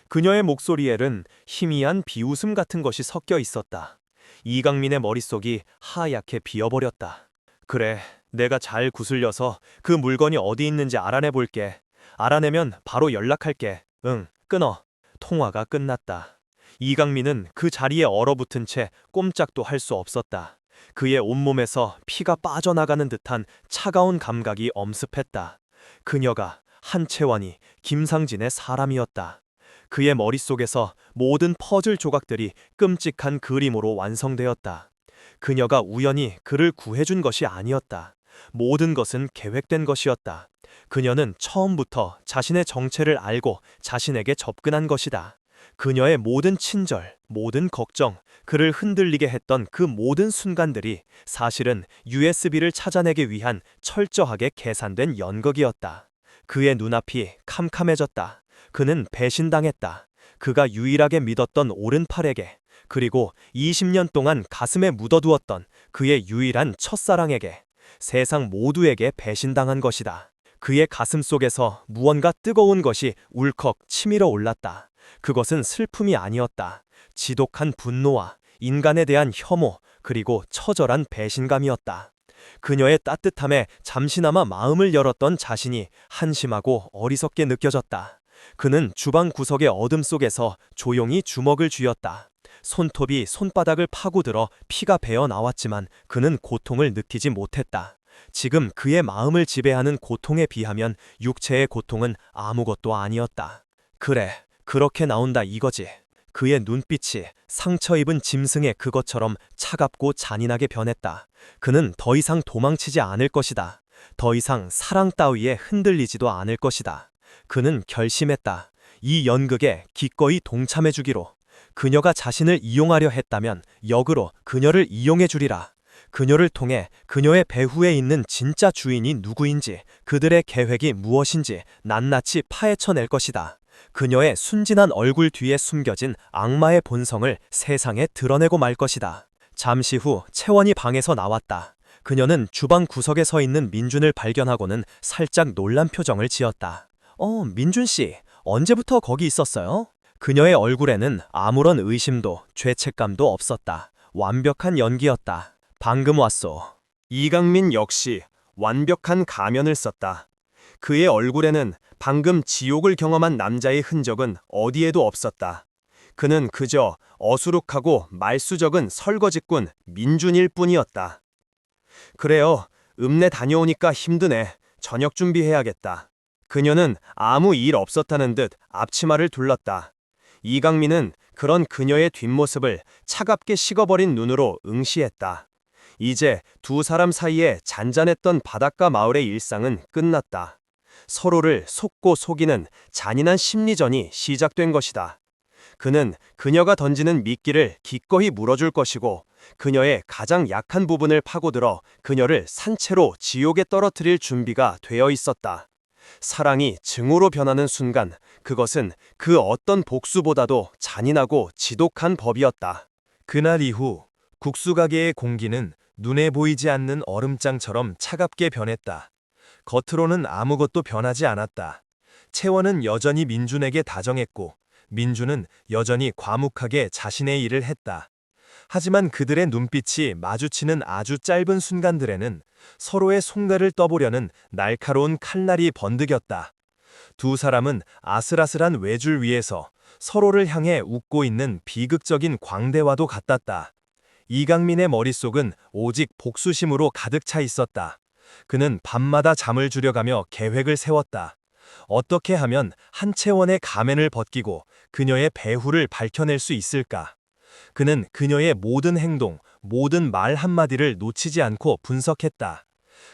그녀의 목소리에는 희미한 비웃음 같은 것이 섞여 있었다. 이강민의 머릿속이 하얗게 비어버렸다. 그래, 내가 잘 구슬려서 그 물건이 어디 있는지 알아내 볼게. 알아내면 바로 연락할게. 응, 끊어. 통화가 끝났다. 이강민은 그 자리에 얼어붙은 채 꼼짝도 할 수 없었다. 그의 온몸에서 피가 빠져나가는 듯한 차가운 감각이 엄습했다. 그녀가 한채원이 김상진의 사람이었다. 그의 머릿속에서 모든 퍼즐 조각들이 끔찍한 그림으로 완성되었다. 그녀가 우연히 그를 구해준 것이 아니었다. 모든 것은 계획된 것이었다. 그녀는 처음부터 자신의 정체를 알고 자신에게 접근한 것이다. 그녀의 모든 친절, 모든 걱정, 그를 흔들리게 했던 그 모든 순간들이 사실은 USB를 찾아내기 위한 철저하게 계산된 연극이었다. 그의 눈앞이 캄캄해졌다. 그는 배신당했다. 그가 유일하게 믿었던 오른팔에게, 그리고 20년 동안 가슴에 묻어두었던 그의 유일한 첫사랑에게, 세상 모두에게 배신당한 것이다. 그의 가슴 속에서 무언가 뜨거운 것이 울컥 치밀어 올랐다. 그것은 슬픔이 아니었다. 지독한 분노와 인간에 대한 혐오, 그리고 처절한 배신감이었다. 그녀의 따뜻함에 잠시나마 마음을 열었던 자신이 한심하고 어리석게 느껴졌다. 그는 주방 구석의 어둠 속에서 조용히 주먹을 쥐었다. 손톱이 손바닥을 파고들어 피가 배어 나왔지만 그는 고통을 느끼지 못했다. 지금 그의 마음을 지배하는 고통에 비하면 육체의 고통은 아무것도 아니었다. 그래, 그렇게 나온다 이거지. 그의 눈빛이 상처 입은 짐승의 그것처럼 차갑고 잔인하게 변했다. 그는 더 이상 도망치지 않을 것이다. 더 이상 사랑 따위에 흔들리지도 않을 것이다. 그는 결심했다. 이 연극에 기꺼이 동참해주기로. 그녀가 자신을 이용하려 했다면 역으로 그녀를 이용해주리라. 그녀를 통해 그녀의 배후에 있는 진짜 주인이 누구인지, 그들의 계획이 무엇인지 낱낱이 파헤쳐낼 것이다. 그녀의 순진한 얼굴 뒤에 숨겨진 악마의 본성을 세상에 드러내고 말 것이다. 잠시 후 채원이 방에서 나왔다. 그녀는 주방 구석에 서 있는 민준을 발견하고는 살짝 놀란 표정을 지었다. 민준 씨, 언제부터 거기 있었어요? 그녀의 얼굴에는 아무런 의심도 죄책감도 없었다. 완벽한 연기였다. 방금 왔소. 이강민 역시 완벽한 가면을 썼다. 그의 얼굴에는 방금 지옥을 경험한 남자의 흔적은 어디에도 없었다. 그는 그저 어수룩하고 말수적은 설거지꾼 민준일 뿐이었다. 그래요. 읍내 다녀오니까 힘드네. 저녁 준비해야겠다. 그녀는 아무 일 없었다는 듯 앞치마를 둘렀다. 이강민은 그런 그녀의 뒷모습을 차갑게 식어버린 눈으로 응시했다. 이제 두 사람 사이에 잔잔했던 바닷가 마을의 일상은 끝났다. 서로를 속고 속이는 잔인한 심리전이 시작된 것이다. 그는 그녀가 던지는 미끼를 기꺼이 물어줄 것이고, 그녀의 가장 약한 부분을 파고들어 그녀를 산채로 지옥에 떨어뜨릴 준비가 되어 있었다. 사랑이 증오로 변하는 순간, 그것은 그 어떤 복수보다도 잔인하고 지독한 법이었다. 그날 이후 국수 가게의 공기는 눈에 보이지 않는 얼음장처럼 차갑게 변했다. 겉으로는 아무것도 변하지 않았다. 채원은 여전히 민준에게 다정했고, 민준은 여전히 과묵하게 자신의 일을 했다. 하지만 그들의 눈빛이 마주치는 아주 짧은 순간들에는 서로의 손가를 떠보려는 날카로운 칼날이 번득였다. 두 사람은 아슬아슬한 외줄 위에서 서로를 향해 웃고 있는 비극적인 광대와도 같았다. 이강민의 머릿속은 오직 복수심으로 가득 차 있었다. 그는 밤마다 잠을 줄여가며 계획을 세웠다. 어떻게 하면 한채원의 가면을 벗기고 그녀의 배후를 밝혀낼 수 있을까? 그는 그녀의 모든 행동, 모든 말 한마디를 놓치지 않고 분석했다.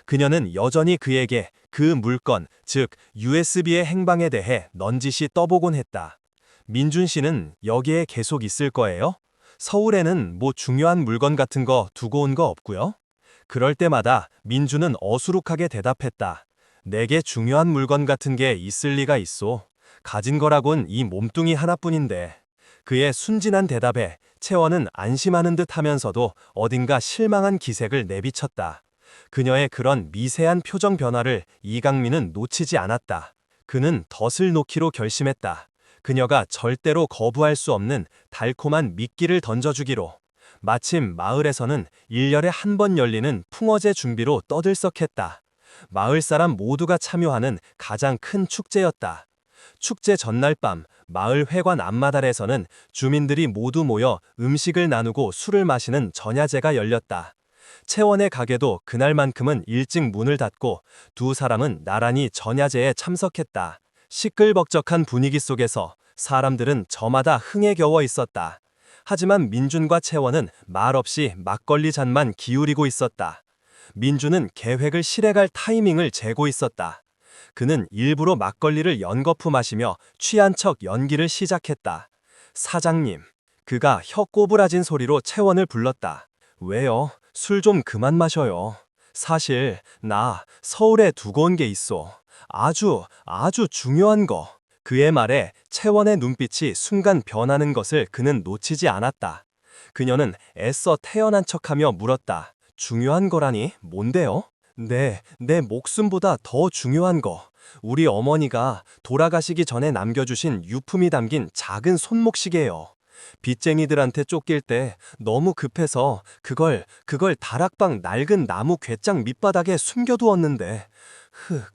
그녀는 여전히 그에게 그 물건, 즉 USB의 행방에 대해 넌지시 떠보곤 했다. 민준 씨는 여기에 계속 있을 거예요? 서울에는 뭐 중요한 물건 같은 거 두고 온 거 없고요? 그럴 때마다 민준은 어수룩하게 대답했다. 내게 중요한 물건 같은 게 있을 리가 있어. 가진 거라곤 이 몸뚱이 하나뿐인데. 그의 순진한 대답에 채원은 안심하는 듯 하면서도 어딘가 실망한 기색을 내비쳤다. 그녀의 그런 미세한 표정 변화를 이강민은 놓치지 않았다. 그는 덫을 놓기로 결심했다. 그녀가 절대로 거부할 수 없는 달콤한 미끼를 던져주기로. 마침 마을에서는 1년에 한 번 열리는 풍어제 준비로 떠들썩했다. 마을 사람 모두가 참여하는 가장 큰 축제였다. 축제 전날 밤 마을 회관 앞마달에서는 주민들이 모두 모여 음식을 나누고 술을 마시는 전야제가 열렸다. 채원의 가게도 그날만큼은 일찍 문을 닫고 두 사람은 나란히 전야제에 참석했다. 시끌벅적한 분위기 속에서 사람들은 저마다 흥에 겨워 있었다. 하지만 민준과 채원은 말없이 막걸리 잔만 기울이고 있었다. 민준은 계획을 실행할 타이밍을 재고 있었다. 그는 일부러 막걸리를 연거푸 마시며 취한 척 연기를 시작했다. 사장님, 그가 혀 꼬부라진 소리로 채원을 불렀다. 왜요? 술 좀 그만 마셔요. 사실 나 서울에 두고 온 게 있어. 아주 중요한 거. 그의 말에 채원의 눈빛이 순간 변하는 것을 그는 놓치지 않았다. 그녀는 애써 태연한 척하며 물었다. 중요한 거라니 뭔데요? 내 목숨보다 더 중요한 거. 우리 어머니가 돌아가시기 전에 남겨주신 유품이 담긴 작은 손목시계예요. 빚쟁이들한테 쫓길 때 너무 급해서 그걸 다락방 낡은 나무 궤장 밑바닥에 숨겨두었는데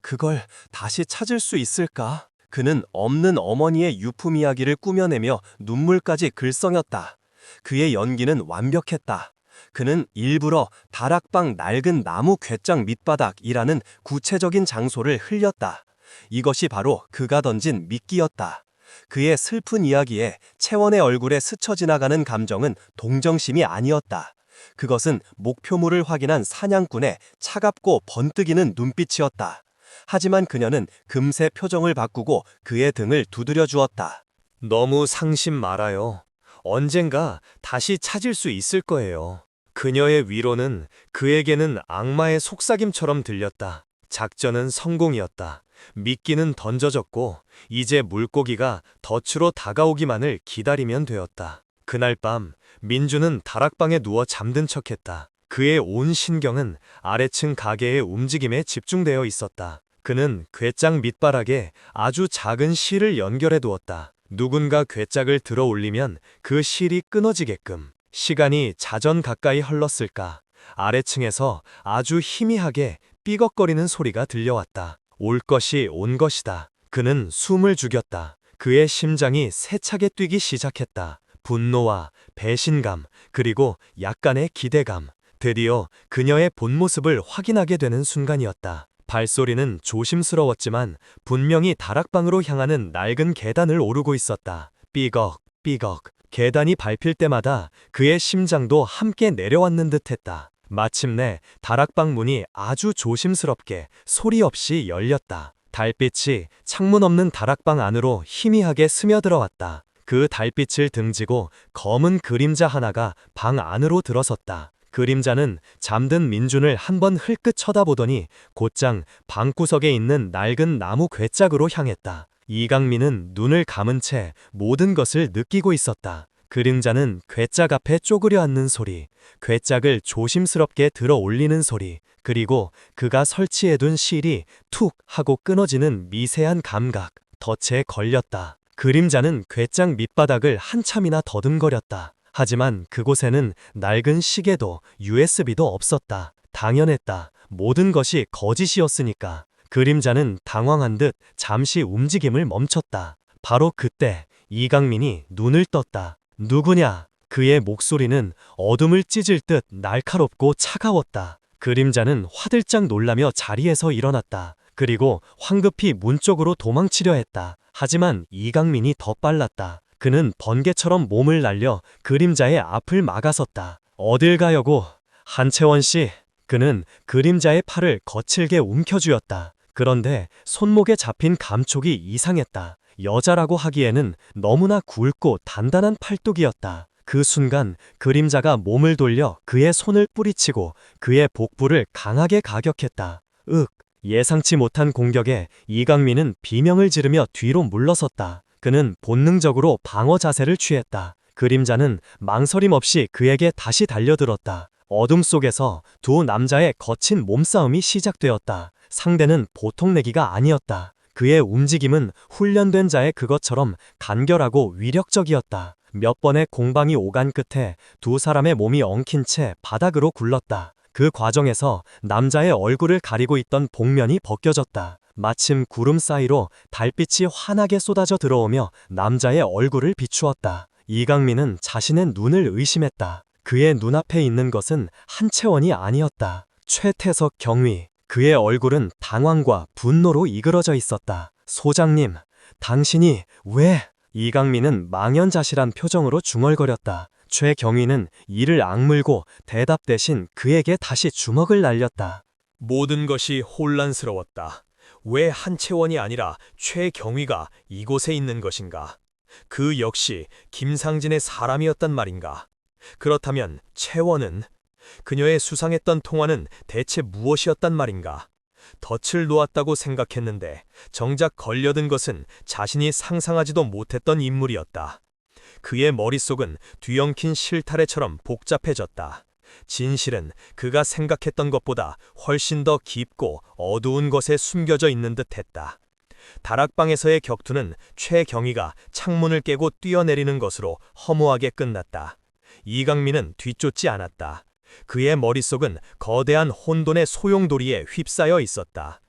그걸 다시 찾을 수 있을까? 그는 없는 어머니의 유품 이야기를 꾸며내며 눈물까지 글썽였다. 그의 연기는 완벽했다. 그는 일부러 다락방 낡은 나무 궤장 밑바닥이라는 구체적인 장소를 흘렸다. 이것이 바로 그가 던진 미끼였다. 그의 슬픈 이야기에 채원의 얼굴에 스쳐 지나가는 감정은 동정심이 아니었다. 그것은 목표물을 확인한 사냥꾼의 차갑고 번뜩이는 눈빛이었다. 하지만 그녀는 금세 표정을 바꾸고 그의 등을 두드려 주었다. 너무 상심 말아요. 언젠가 다시 찾을 수 있을 거예요. 그녀의 위로는 그에게는 악마의 속삭임처럼 들렸다. 작전은 성공이었다. 미끼는 던져졌고 이제 물고기가 덫으로 다가오기만을 기다리면 되었다. 그날 밤 민주는 다락방에 누워 잠든 척했다. 그의 온 신경은 아래층 가게의 움직임에 집중되어 있었다. 그는 궤장 밑바닥에 아주 작은 실을 연결해 두었다. 누군가 궤짝을 들어 올리면 그 실이 끊어지게끔. 시간이 자전 가까이 흘렀을까. 아래층에서 아주 희미하게 삐걱거리는 소리가 들려왔다. 올 것이 온 것이다. 그는 숨을 죽였다. 그의 심장이 세차게 뛰기 시작했다. 분노와 배신감, 그리고 약간의 기대감. 드디어 그녀의 본 모습을 확인하게 되는 순간이었다. 발소리는 조심스러웠지만 분명히 다락방으로 향하는 낡은 계단을 오르고 있었다. 삐걱, 삐걱. 계단이 밟힐 때마다 그의 심장도 함께 내려왔는 듯했다. 마침내 다락방 문이 아주 조심스럽게 소리 없이 열렸다. 달빛이 창문 없는 다락방 안으로 희미하게 스며들어왔다. 그 달빛을 등지고 검은 그림자 하나가 방 안으로 들어섰다. 그림자는 잠든 민준을 한번 흘끗 쳐다보더니 곧장 방구석에 있는 낡은 나무 궤짝으로 향했다. 이강민은 눈을 감은 채 모든 것을 느끼고 있었다. 그림자는 궤짝 앞에 쪼그려 앉는 소리, 궤짝을 조심스럽게 들어 올리는 소리, 그리고 그가 설치해둔 실이 툭 하고 끊어지는 미세한 감각, 덫에 걸렸다. 그림자는 궤짝 밑바닥을 한참이나 더듬거렸다. 하지만 그곳에는 낡은 시계도 USB도 없었다. 당연했다. 모든 것이 거짓이었으니까. 그림자는 당황한 듯 잠시 움직임을 멈췄다. 바로 그때 이강민이 눈을 떴다. 누구냐? 그의 목소리는 어둠을 찢을 듯 날카롭고 차가웠다. 그림자는 화들짝 놀라며 자리에서 일어났다. 그리고 황급히 문 쪽으로 도망치려 했다. 하지만 이강민이 더 빨랐다. 그는 번개처럼 몸을 날려 그림자의 앞을 막아섰다. 어딜 가려고? 한채원 씨. 그는 그림자의 팔을 거칠게 움켜쥐었다. 그런데 손목에 잡힌 감촉이 이상했다. 여자라고 하기에는 너무나 굵고 단단한 팔뚝이었다. 그 순간 그림자가 몸을 돌려 그의 손을 뿌리치고 그의 복부를 강하게 가격했다. 예상치 못한 공격에 이강민은 비명을 지르며 뒤로 물러섰다. 그는 본능적으로 방어 자세를 취했다. 그림자는 망설임 없이 그에게 다시 달려들었다. 어둠 속에서 두 남자의 거친 몸싸움이 시작되었다. 상대는 보통 내기가 아니었다. 그의 움직임은 훈련된 자의 그것처럼 간결하고 위력적이었다. 몇 번의 공방이 오간 끝에 두 사람의 몸이 엉킨 채 바닥으로 굴렀다. 그 과정에서 남자의 얼굴을 가리고 있던 복면이 벗겨졌다. 마침 구름 사이로 달빛이 환하게 쏟아져 들어오며 남자의 얼굴을 비추었다. 이강민은 자신의 눈을 의심했다. 그의 눈앞에 있는 것은 한채원이 아니었다. 최태석 경위. 그의 얼굴은 당황과 분노로 이그러져 있었다. 소장님, 당신이 왜? 이강민은 망연자실한 표정으로 중얼거렸다. 최경위는 이를 악물고 대답 대신 그에게 다시 주먹을 날렸다. 모든 것이 혼란스러웠다. 왜 한채원이 아니라 최경위가 이곳에 있는 것인가? 그 역시 김상진의 사람이었단 말인가? 그렇다면 채원은? 그녀의 수상했던 통화는 대체 무엇이었단 말인가? 덫을 놓았다고 생각했는데 정작 걸려든 것은 자신이 상상하지도 못했던 인물이었다. 그의 머릿속은 뒤엉킨 실타래처럼 복잡해졌다. 진실은 그가 생각했던 것보다 훨씬 더 깊고 어두운 것에 숨겨져 있는 듯했다. 다락방에서의 격투는 최경희가 창문을 깨고 뛰어내리는 것으로 허무하게 끝났다. 이강민은 뒤쫓지 않았다. 그의 머릿속은 거대한 혼돈의 소용돌이에 휩싸여 있었다.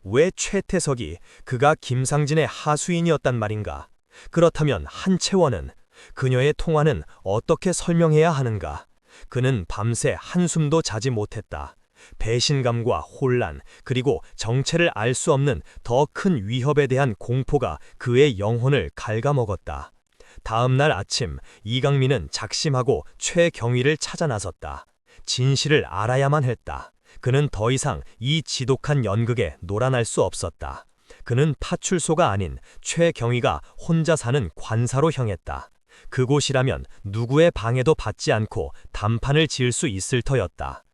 왜 최태석이 그가 김상진의 하수인이었단 말인가? 그렇다면 한채원은? 그녀의 통화는 어떻게 설명해야 하는가? 그는 밤새 한숨도 자지 못했다. 배신감과 혼란, 그리고 정체를 알 수 없는 더 큰 위협에 대한 공포가 그의 영혼을 갉아먹었다. 다음 날 아침, 이강민은 작심하고 최경위를 찾아 나섰다. 진실을 알아야만 했다. 그는 더 이상 이 지독한 연극에 놀아날 수 없었다. 그는 파출소가 아닌 최경위가 혼자 사는 관사로 향했다. 그곳이라면 누구의 방해도 받지 않고 단판을 지을 수 있을 터였다.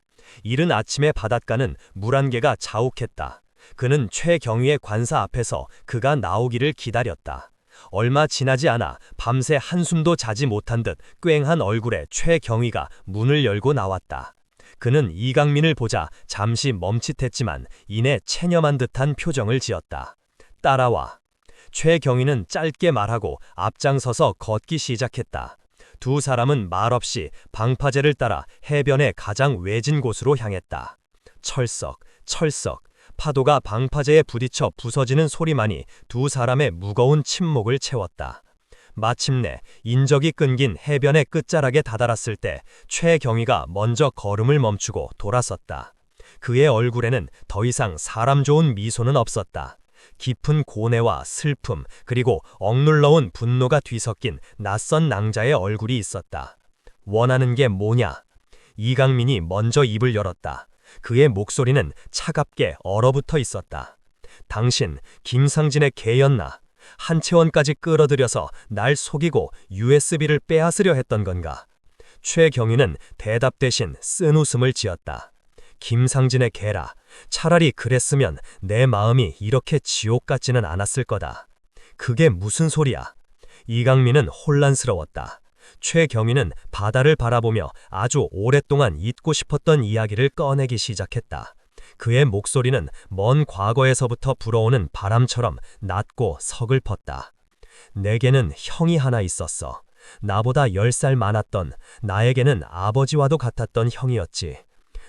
이른 아침의 바닷가는 물안개가 자욱했다. 그는 최경위의 관사 앞에서 그가 나오기를 기다렸다. 얼마 지나지 않아 밤새 한숨도 자지 못한 듯 꽹한 얼굴에 최경위가 문을 열고 나왔다. 그는 이강민을 보자 잠시 멈칫했지만 이내 체념한 듯한 표정을 지었다. 따라와. 최경위는 짧게 말하고 앞장서서 걷기 시작했다. 두 사람은 말없이 방파제를 따라 해변의 가장 외진 곳으로 향했다. 철썩, 철썩. 파도가 방파제에 부딪혀 부서지는 소리만이 두 사람의 무거운 침묵을 채웠다. 마침내 인적이 끊긴 해변의 끝자락에 다다랐을 때 최경위가 먼저 걸음을 멈추고 돌아섰다. 그의 얼굴에는 더 이상 사람 좋은 미소는 없었다. 깊은 고뇌와 슬픔, 그리고 억눌러온 분노가 뒤섞인 낯선 낭자의 얼굴이 있었다. 원하는 게 뭐냐? 이강민이 먼저 입을 열었다. 그의 목소리는 차갑게 얼어붙어 있었다. 당신 김상진의 개였나? 한채원까지 끌어들여서 날 속이고 USB를 빼앗으려 했던 건가? 최경위는 대답 대신 쓴 웃음을 지었다. 김상진의 개라. 차라리 그랬으면 내 마음이 이렇게 지옥 같지는 않았을 거다. 그게 무슨 소리야? 이강민은 혼란스러웠다. 최경위는 바다를 바라보며 아주 오랫동안 잊고 싶었던 이야기를 꺼내기 시작했다. 그의 목소리는 먼 과거에서부터 불어오는 바람처럼 낮고 서글펐다. 내게는 형이 하나 있었어. 나보다 10살 많았던, 나에게는 아버지와도 같았던 형이었지.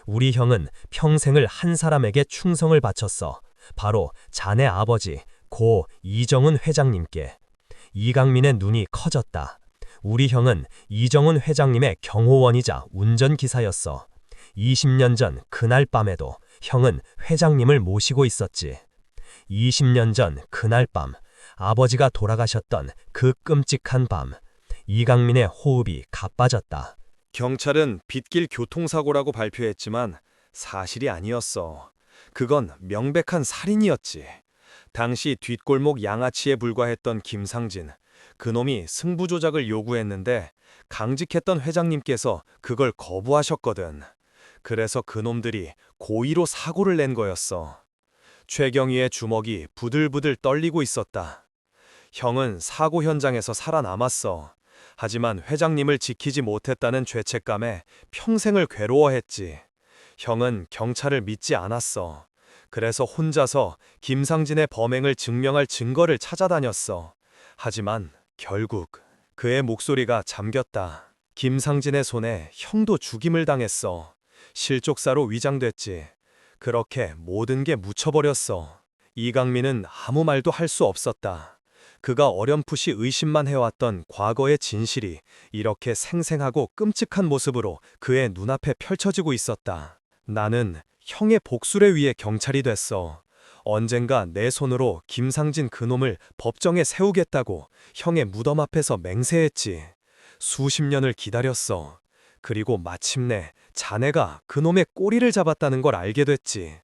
우리 형은 평생을 한 사람에게 충성을 바쳤어. 바로 자네 아버지 고 이정은 회장님께. 이강민의 눈이 커졌다. 우리 형은 이정은 회장님의 경호원이자 운전기사였어. 20년 전 그날 밤에도 형은 회장님을 모시고 있었지. 20년 전 그날 밤, 아버지가 돌아가셨던 그 끔찍한 밤, 이강민의 호흡이 가빠졌다. 경찰은 빗길 교통사고라고 발표했지만 사실이 아니었어. 그건 명백한 살인이었지. 당시 뒷골목 양아치에 불과했던 김상진, 그놈이 승부 조작을 요구했는데 강직했던 회장님께서 그걸 거부하셨거든. 그래서 그놈들이 고의로 사고를 낸 거였어. 최경희의 주먹이 부들부들 떨리고 있었다. 형은 사고 현장에서 살아남았어. 하지만 회장님을 지키지 못했다는 죄책감에 평생을 괴로워했지. 형은 경찰을 믿지 않았어. 그래서 혼자서 김상진의 범행을 증명할 증거를 찾아다녔어. 하지만 결국 그의 목소리가 잠겼다. 김상진의 손에 형도 죽임을 당했어. 실족사로 위장됐지. 그렇게 모든 게 묻혀버렸어. 이강민은 아무 말도 할 수 없었다. 그가 어렴풋이 의심만 해왔던 과거의 진실이 이렇게 생생하고 끔찍한 모습으로 그의 눈앞에 펼쳐지고 있었다. 나는 형의 복수를 위해 경찰이 됐어. 언젠가 내 손으로 김상진 그놈을 법정에 세우겠다고 형의 무덤 앞에서 맹세했지. 수십 년을 기다렸어. 그리고 마침내 자네가 그놈의 꼬리를 잡았다는 걸 알게 됐지.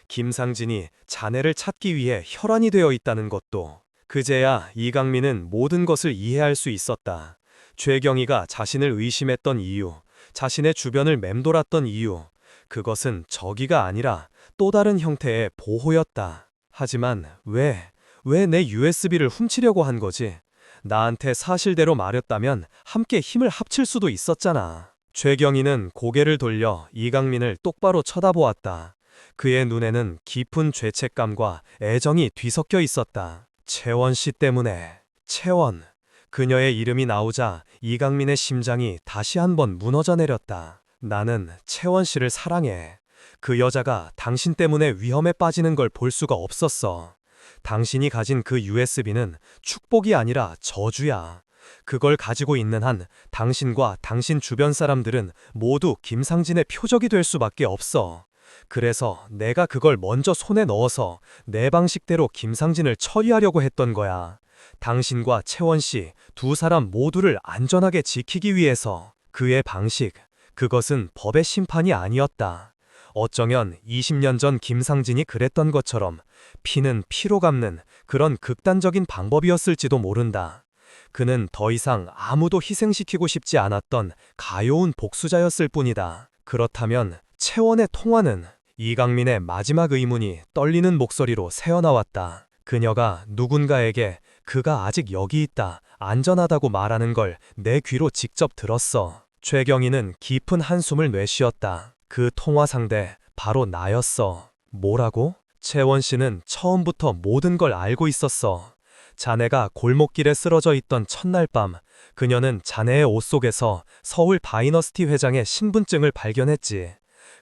김상진이 자네를 찾기 위해 혈안이 되어 있다는 것도. 그제야 이강민은 모든 것을 이해할 수 있었다. 최경희가 자신을 의심했던 이유, 자신의 주변을 맴돌았던 이유, 그것은 적의가 아니라 또 다른 형태의 보호였다. 하지만 왜 내 USB를 훔치려고 한 거지? 나한테 사실대로 말했다면 함께 힘을 합칠 수도 있었잖아. 최경희는 고개를 돌려 이강민을 똑바로 쳐다보았다. 그의 눈에는 깊은 죄책감과 애정이 뒤섞여 있었다. 채원 씨 때문에. 채원. 그녀의 이름이 나오자 이강민의 심장이 다시 한번 무너져 내렸다. 나는 채원 씨를 사랑해. 그 여자가 당신 때문에 위험에 빠지는 걸 볼 수가 없었어. 당신이 가진 그 USB는 축복이 아니라 저주야. 그걸 가지고 있는 한 당신과 당신 주변 사람들은 모두 김상진의 표적이 될 수밖에 없어. 그래서 내가 그걸 먼저 손에 넣어서 내 방식대로 김상진을 처리하려고 했던 거야. 당신과 채원 씨 두 사람 모두를 안전하게 지키기 위해서. 그의 방식, 그것은 법의 심판이 아니었다. 어쩌면 20년 전 김상진이 그랬던 것처럼 피는 피로 갚는 그런 극단적인 방법이었을지도 모른다. 그는 더 이상 아무도 희생시키고 싶지 않았던 가여운 복수자였을 뿐이다. 그렇다면 채원의 통화는? 이강민의 마지막 의문이 떨리는 목소리로 새어나왔다. 그녀가 누군가에게 그가 아직 여기 있다, 안전하다고 말하는 걸 내 귀로 직접 들었어. 최경희는 깊은 한숨을 내쉬었다. 그 통화 상대 바로 나였어. 뭐라고? 채원 씨는 처음부터 모든 걸 알고 있었어. 자네가 골목길에 쓰러져 있던 첫날 밤, 그녀는 자네의 옷 속에서 서울 다이너스티 회장의 신분증을 발견했지.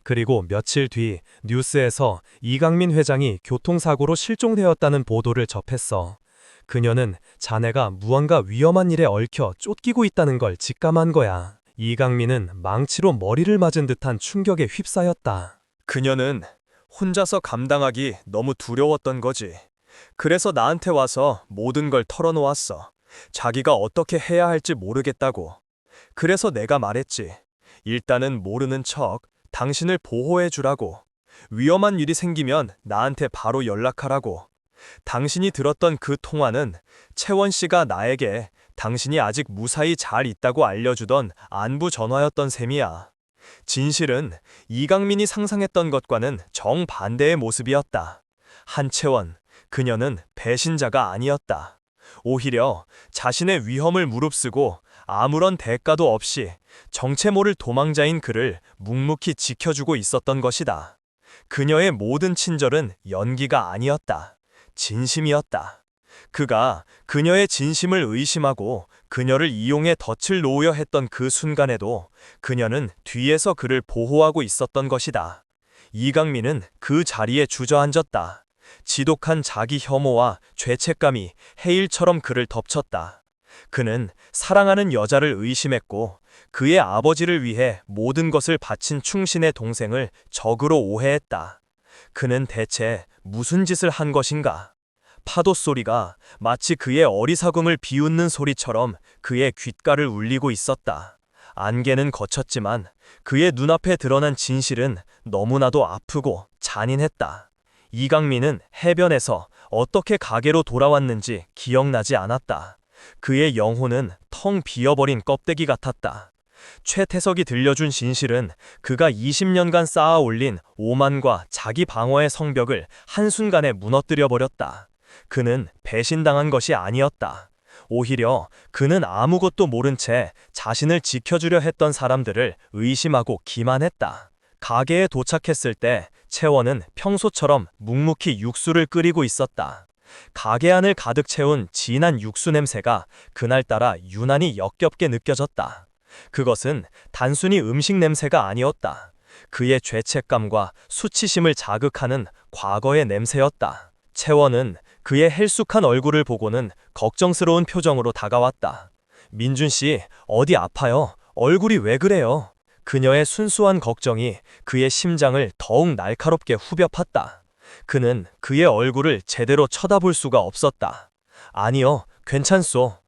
그리고 며칠 뒤 뉴스에서 이강민 회장이 교통사고로 실종되었다는 보도를 접했어. 그녀는 자네가 무언가 위험한 일에 얽혀 쫓기고 있다는 걸 직감한 거야. 이강민은 망치로 머리를 맞은 듯한 충격에 휩싸였다. 그녀는 혼자서 감당하기 너무 두려웠던 거지. 그래서 나한테 와서 모든 걸 털어놓았어. 자기가 어떻게 해야 할지 모르겠다고. 그래서 내가 말했지. 일단은 모르는 척 당신을 보호해 주라고. 위험한 일이 생기면 나한테 바로 연락하라고. 당신이 들었던 그 통화는 채원 씨가 나에게 당신이 아직 무사히 잘 있다고 알려주던 안부 전화였던 셈이야. 진실은 이강민이 상상했던 것과는 정반대의 모습이었다. 한채원, 그녀는 배신자가 아니었다. 오히려 자신의 위험을 무릅쓰고 아무런 대가도 없이 정체 모를 도망자인 그를 묵묵히 지켜주고 있었던 것이다. 그녀의 모든 친절은 연기가 아니었다. 진심이었다. 그가 그녀의 진심을 의심하고 그녀를 이용해 덫을 놓으려 했던 그 순간에도 그녀는 뒤에서 그를 보호하고 있었던 것이다. 이강민은 그 자리에 주저앉았다. 지독한 자기 혐오와 죄책감이 해일처럼 그를 덮쳤다. 그는 사랑하는 여자를 의심했고 그의 아버지를 위해 모든 것을 바친 충신의 동생을 적으로 오해했다. 그는 대체 무슨 짓을 한 것인가? 파도 소리가 마치 그의 어리석음을 비웃는 소리처럼 그의 귓가를 울리고 있었다. 안개는 걷혔지만 그의 눈앞에 드러난 진실은 너무나도 아프고 잔인했다. 이강민은 해변에서 어떻게 가게로 돌아왔는지 기억나지 않았다. 그의 영혼은 텅 비어버린 껍데기 같았다. 최태석이 들려준 진실은 그가 20년간 쌓아 올린 오만과 자기 방어의 성벽을 한순간에 무너뜨려 버렸다. 그는 배신당한 것이 아니었다. 오히려 그는 아무것도 모른 채 자신을 지켜주려 했던 사람들을 의심하고 기만했다. 가게에 도착했을 때 채원은 평소처럼 묵묵히 육수를 끓이고 있었다. 가게 안을 가득 채운 진한 육수 냄새가 그날따라 유난히 역겹게 느껴졌다. 그것은 단순히 음식 냄새가 아니었다. 그의 죄책감과 수치심을 자극하는 과거의 냄새였다. 채원은 그의 헬쑥한 얼굴을 보고는 걱정스러운 표정으로 다가왔다. 민준 씨, 어디 아파요? 얼굴이 왜 그래요? 그녀의 순수한 걱정이 그의 심장을 더욱 날카롭게 후벼 팠다. 그는 그의 얼굴을 제대로 쳐다볼 수가 없었다. 아니요, 괜찮소.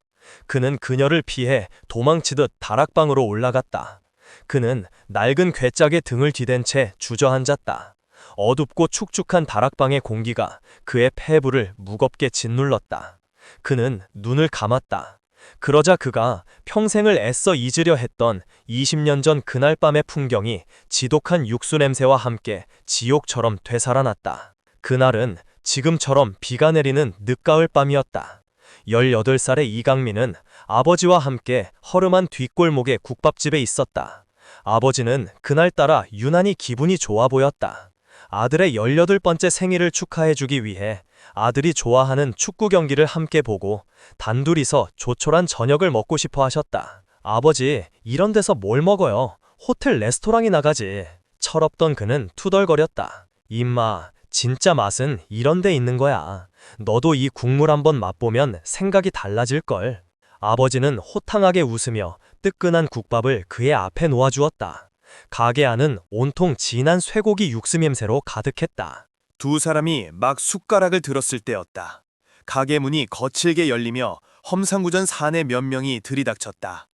그는 그녀를 피해 도망치듯 다락방으로 올라갔다. 그는 낡은 괴짝에 등을 뒤댄 채 주저앉았다. 어둡고 축축한 다락방의 공기가 그의 폐부를 무겁게 짓눌렀다. 그는 눈을 감았다. 그러자 그가 평생을 애써 잊으려 했던 20년 전 그날 밤의 풍경이 지독한 육수 냄새와 함께 지옥처럼 되살아났다. 그날은 지금처럼 비가 내리는 늦가을 밤이었다. 18살의 이강민은 아버지와 함께 허름한 뒷골목의 국밥집에 있었다. 아버지는 그날따라 유난히 기분이 좋아 보였다. 아들의 18번째 생일을 축하해주기 위해 아들이 좋아하는 축구 경기를 함께 보고 단둘이서 조촐한 저녁을 먹고 싶어 하셨다. 아버지, 이런 데서 뭘 먹어요? 호텔 레스토랑이 나가지. 철없던 그는 투덜거렸다. 임마, 진짜 맛은 이런 데 있는 거야. 너도 이 국물 한번 맛보면 생각이 달라질걸. 아버지는 호탕하게 웃으며 뜨끈한 국밥을 그의 앞에 놓아주었다. 가게 안은 온통 진한 쇠고기 육수 냄새로 가득했다. 두 사람이 막 숟가락을 들었을 때였다. 가게 문이 거칠게 열리며 험상궂은 사내 몇 명이 들이닥쳤다.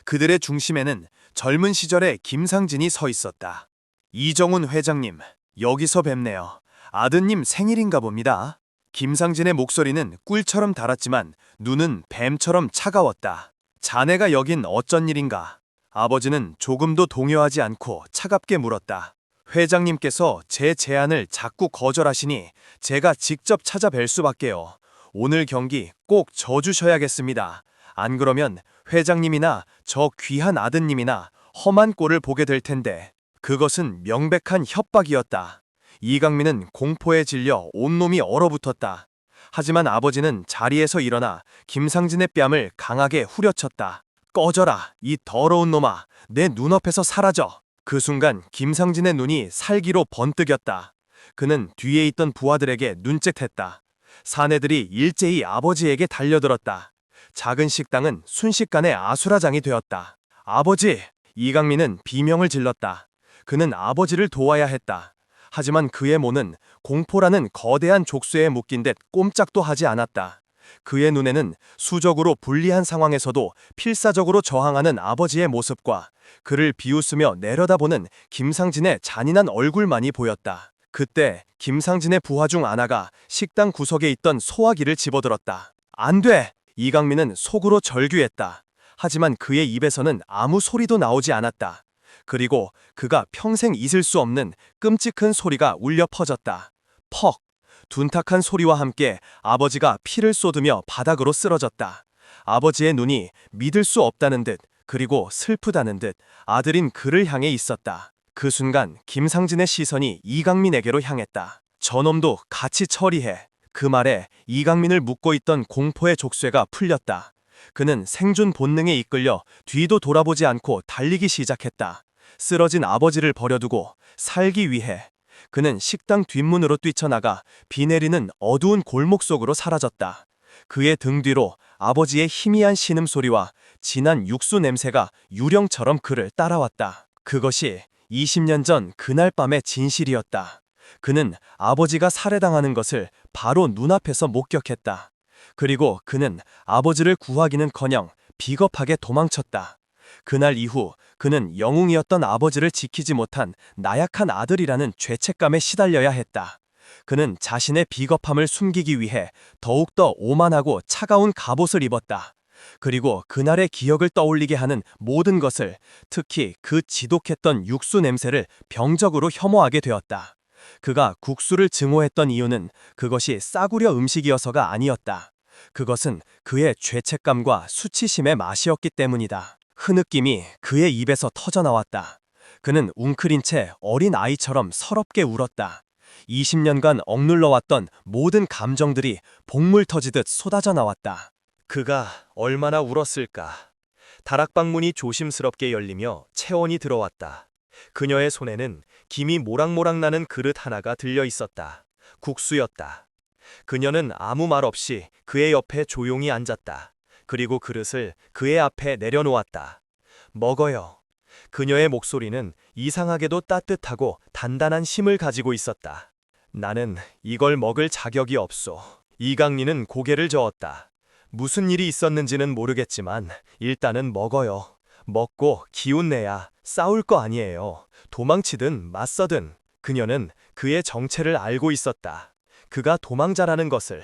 그들의 중심에는 젊은 시절의 김상진이 서 있었다. 이정훈 회장님, 여기서 뵙네요. 아드님 생일인가 봅니다. 김상진의 목소리는 꿀처럼 달았지만 눈은 뱀처럼 차가웠다. 자네가 여긴 어쩐 일인가? 아버지는 조금도 동요하지 않고 차갑게 물었다. 회장님께서 제 제안을 자꾸 거절하시니 제가 직접 찾아뵐 수밖에요. 오늘 경기 꼭 져주셔야겠습니다. 안 그러면 회장님이나 저 귀한 아드님이나 험한 꼴을 보게 될 텐데. 그것은 명백한 협박이었다. 이강민은 공포에 질려 온몸이 얼어붙었다. 하지만 아버지는 자리에서 일어나 김상진의 뺨을 강하게 후려쳤다. 꺼져라, 이 더러운 놈아. 내 눈앞에서 사라져. 그 순간 김상진의 눈이 살기로 번뜩였다. 그는 뒤에 있던 부하들에게 눈짓했다. 사내들이 일제히 아버지에게 달려들었다. 작은 식당은 순식간에 아수라장이 되었다. 아버지! 이강민은 비명을 질렀다. 그는 아버지를 도와야 했다. 하지만 그의 몸은 공포라는 거대한 족쇄에 묶인 듯 꼼짝도 하지 않았다. 그의 눈에는 수적으로 불리한 상황에서도 필사적으로 저항하는 아버지의 모습과 그를 비웃으며 내려다보는 김상진의 잔인한 얼굴만이 보였다. 그때 김상진의 부하 중 하나가 식당 구석에 있던 소화기를 집어들었다. 안 돼! 이강민은 속으로 절규했다. 하지만 그의 입에서는 아무 소리도 나오지 않았다. 그리고 그가 평생 잊을 수 없는 끔찍한 소리가 울려 퍼졌다. 퍽! 둔탁한 소리와 함께 아버지가 피를 쏟으며 바닥으로 쓰러졌다. 아버지의 눈이 믿을 수 없다는 듯 그리고 슬프다는 듯 아들인 그를 향해 있었다. 그 순간 김상진의 시선이 이강민에게로 향했다. 저놈도 같이 처리해. 그 말에 이강민을 묶고 있던 공포의 족쇄가 풀렸다. 그는 생존 본능에 이끌려 뒤도 돌아보지 않고 달리기 시작했다. 쓰러진 아버지를 버려두고 살기 위해. 그는 식당 뒷문으로 뛰쳐나가 비 내리는 어두운 골목 속으로 사라졌다. 그의 등 뒤로 아버지의 희미한 신음소리와 진한 육수 냄새가 유령처럼 그를 따라왔다. 그것이 20년 전 그날 밤의 진실이었다. 그는 아버지가 살해당하는 것을 바로 눈앞에서 목격했다. 그리고 그는 아버지를 구하기는커녕 비겁하게 도망쳤다. 그날 이후 그는 영웅이었던 아버지를 지키지 못한 나약한 아들이라는 죄책감에 시달려야 했다. 그는 자신의 비겁함을 숨기기 위해 더욱더 오만하고 차가운 갑옷을 입었다. 그리고 그날의 기억을 떠올리게 하는 모든 것을, 특히 그 지독했던 육수 냄새를 병적으로 혐오하게 되었다. 그가 국수를 증오했던 이유는 그것이 싸구려 음식이어서가 아니었다. 그것은 그의 죄책감과 수치심의 맛이었기 때문이다. 흐느낌이 그의 입에서 터져나왔다. 그는 웅크린 채 어린 아이처럼 서럽게 울었다. 20년간 억눌러왔던 모든 감정들이 복물 터지듯 쏟아져 나왔다. 그가 얼마나 울었을까. 다락방문이 조심스럽게 열리며 채원이 들어왔다. 그녀의 손에는 김이 모락모락 나는 그릇 하나가 들려 있었다. 국수였다. 그녀는 아무 말 없이 그의 옆에 조용히 앉았다. 그리고 그릇을 그의 앞에 내려놓았다. 먹어요. 그녀의 목소리는 이상하게도 따뜻하고 단단한 힘을 가지고 있었다. 나는 이걸 먹을 자격이 없소. 이강민은 고개를 저었다. 무슨 일이 있었는지는 모르겠지만 일단은 먹어요. 먹고 기운 내야 싸울 거 아니에요. 도망치든 맞서든. 그녀는 그의 정체를 알고 있었다. 그가 도망자라는 것을.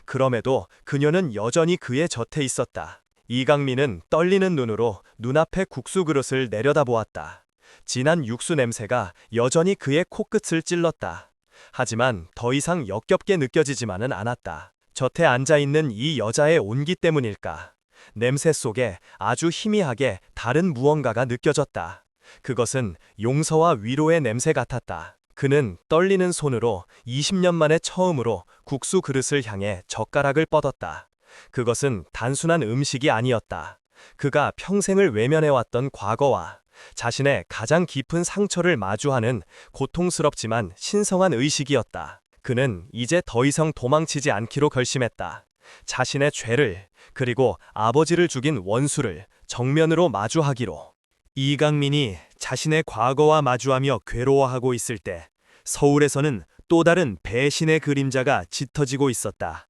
그럼에도 그녀는 여전히 그의 곁에 있었다. 이강민은 떨리는 눈으로 눈앞의 국수 그릇을 내려다보았다. 진한 육수 냄새가 여전히 그의 코끝을 찔렀다. 하지만 더 이상 역겹게 느껴지지만은 않았다. 곁에 앉아있는 이 여자의 온기 때문일까? 냄새 속에 아주 희미하게 다른 무언가가 느껴졌다. 그것은 용서와 위로의 냄새 같았다. 그는 떨리는 손으로 20년 만에 처음으로 국수 그릇을 향해 젓가락을 뻗었다. 그것은 단순한 음식이 아니었다. 그가 평생을 외면해왔던 과거와 자신의 가장 깊은 상처를 마주하는 고통스럽지만 신성한 의식이었다. 그는 이제 더 이상 도망치지 않기로 결심했다. 자신의 죄를, 그리고 아버지를 죽인 원수를 정면으로 마주하기로. 이강민이 자신의 과거와 마주하며 괴로워하고 있을 때 서울에서는 또 다른 배신의 그림자가 짙어지고 있었다.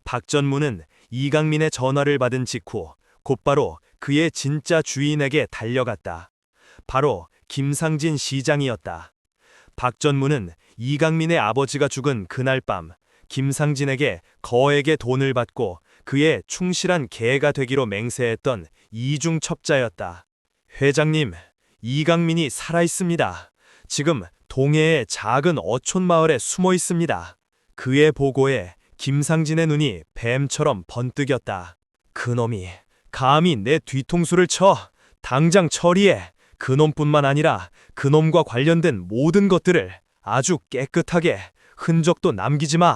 박전무는 이강민의 전화를 받은 직후 곧바로 그의 진짜 주인에게 달려갔다. 바로 김상진 시장이었다. 박전무는 이강민의 아버지가 죽은 그날 밤 김상진에게 거액의 돈을 받고 그의 충실한 개가 되기로 맹세했던 이중첩자였다. 회장님, 이강민이 살아있습니다. 지금 동해의 작은 어촌 마을에 숨어 있습니다. 그의 보고에 김상진의 눈이 뱀처럼 번뜩였다. 그놈이 감히 내 뒤통수를 쳐. 당장 처리해. 그놈뿐만 아니라 그놈과 관련된 모든 것들을 아주 깨끗하게 흔적도 남기지 마.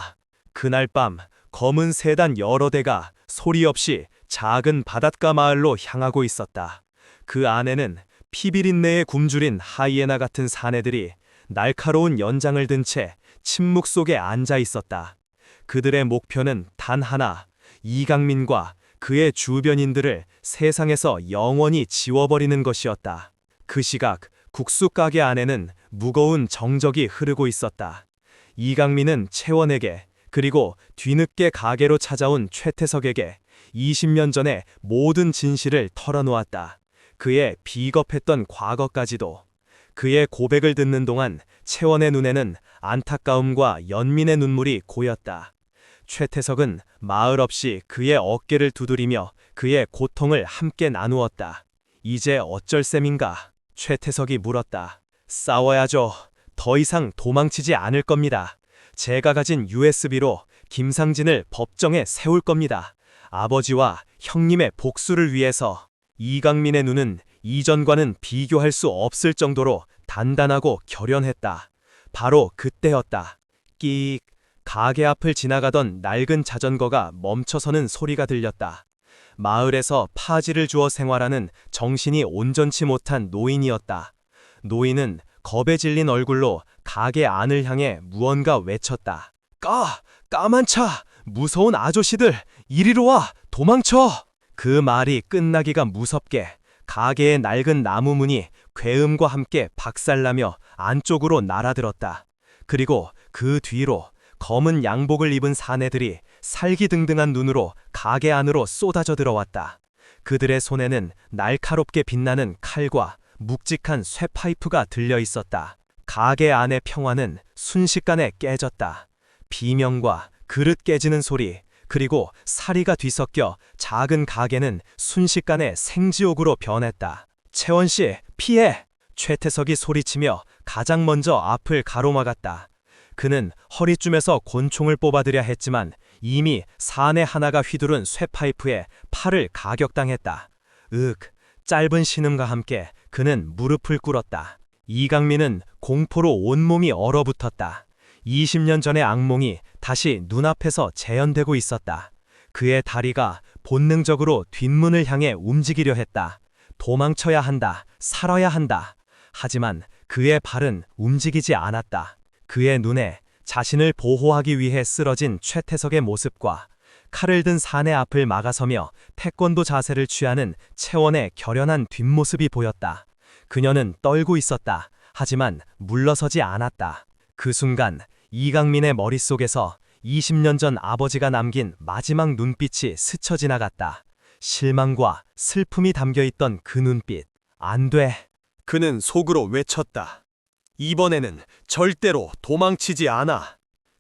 그날 밤 검은 세단 여러 대가 소리 없이 작은 바닷가 마을로 향하고 있었다. 그 안에는 피비린내에 굶주린 하이에나 같은 사내들이 날카로운 연장을 든 채 침묵 속에 앉아 있었다. 그들의 목표는 단 하나, 이강민과 그의 주변인들을 세상에서 영원히 지워버리는 것이었다. 그 시각 국수 가게 안에는 무거운 정적이 흐르고 있었다. 이강민은 채원에게, 그리고 뒤늦게 가게로 찾아온 최태석에게 20년 전의 모든 진실을 털어놓았다. 그의 비겁했던 과거까지도. 그의 고백을 듣는 동안 채원의 눈에는 안타까움과 연민의 눈물이 고였다. 최태석은 마을 없이 그의 어깨를 두드리며 그의 고통을 함께 나누었다. 이제 어쩔 셈인가? 최태석이 물었다. 싸워야죠. 더 이상 도망치지 않을 겁니다. 제가 가진 USB로 김상진을 법정에 세울 겁니다. 아버지와 형님의 복수를 위해서. 이강민의 눈은 이전과는 비교할 수 없을 정도로 단단하고 결연했다. 바로 그때였다. 끼익. 가게 앞을 지나가던 낡은 자전거가 멈춰서는 소리가 들렸다. 마을에서 파지를 주어 생활하는 정신이 온전치 못한 노인이었다. 노인은 겁에 질린 얼굴로 가게 안을 향해 무언가 외쳤다. 까만 차! 무서운 아저씨들! 이리로 와! 도망쳐! 그 말이 끝나기가 무섭게 가게의 낡은 나무 문이 괴음과 함께 박살나며 안쪽으로 날아들었다. 그리고 그 뒤로 검은 양복을 입은 사내들이 살기등등한 눈으로 가게 안으로 쏟아져 들어왔다. 그들의 손에는 날카롭게 빛나는 칼과 묵직한 쇠파이프가 들려 있었다. 가게 안의 평화는 순식간에 깨졌다. 비명과 그릇 깨지는 소리, 그리고 사리가 뒤섞여 작은 가게는 순식간에 생지옥으로 변했다. 채원 씨, 피해! 최태석이 소리치며 가장 먼저 앞을 가로막았다. 그는 허리쯤에서 권총을 뽑아들야 했지만 이미 사내 하나가 휘두른 쇠파이프에 팔을 가격당했다. 짧은 신음과 함께 그는 무릎을 꿇었다. 이강민은 공포로 온몸이 얼어붙었다. 20년 전의 악몽이 다시 눈앞에서 재현되고 있었다. 그의 다리가 본능적으로 뒷문을 향해 움직이려 했다. 도망쳐야 한다. 살아야 한다. 하지만 그의 발은 움직이지 않았다. 그의 눈에 자신을 보호하기 위해 쓰러진 최태석의 모습과 칼을 든 사내 앞을 막아서며 태권도 자세를 취하는 채원의 결연한 뒷모습이 보였다. 그녀는 떨고 있었다. 하지만 물러서지 않았다. 그 순간 이강민의 머릿속에서 20년 전 아버지가 남긴 마지막 눈빛이 스쳐 지나갔다. 실망과 슬픔이 담겨있던 그 눈빛. 안 돼. 그는 속으로 외쳤다. 이번에는 절대로 도망치지 않아.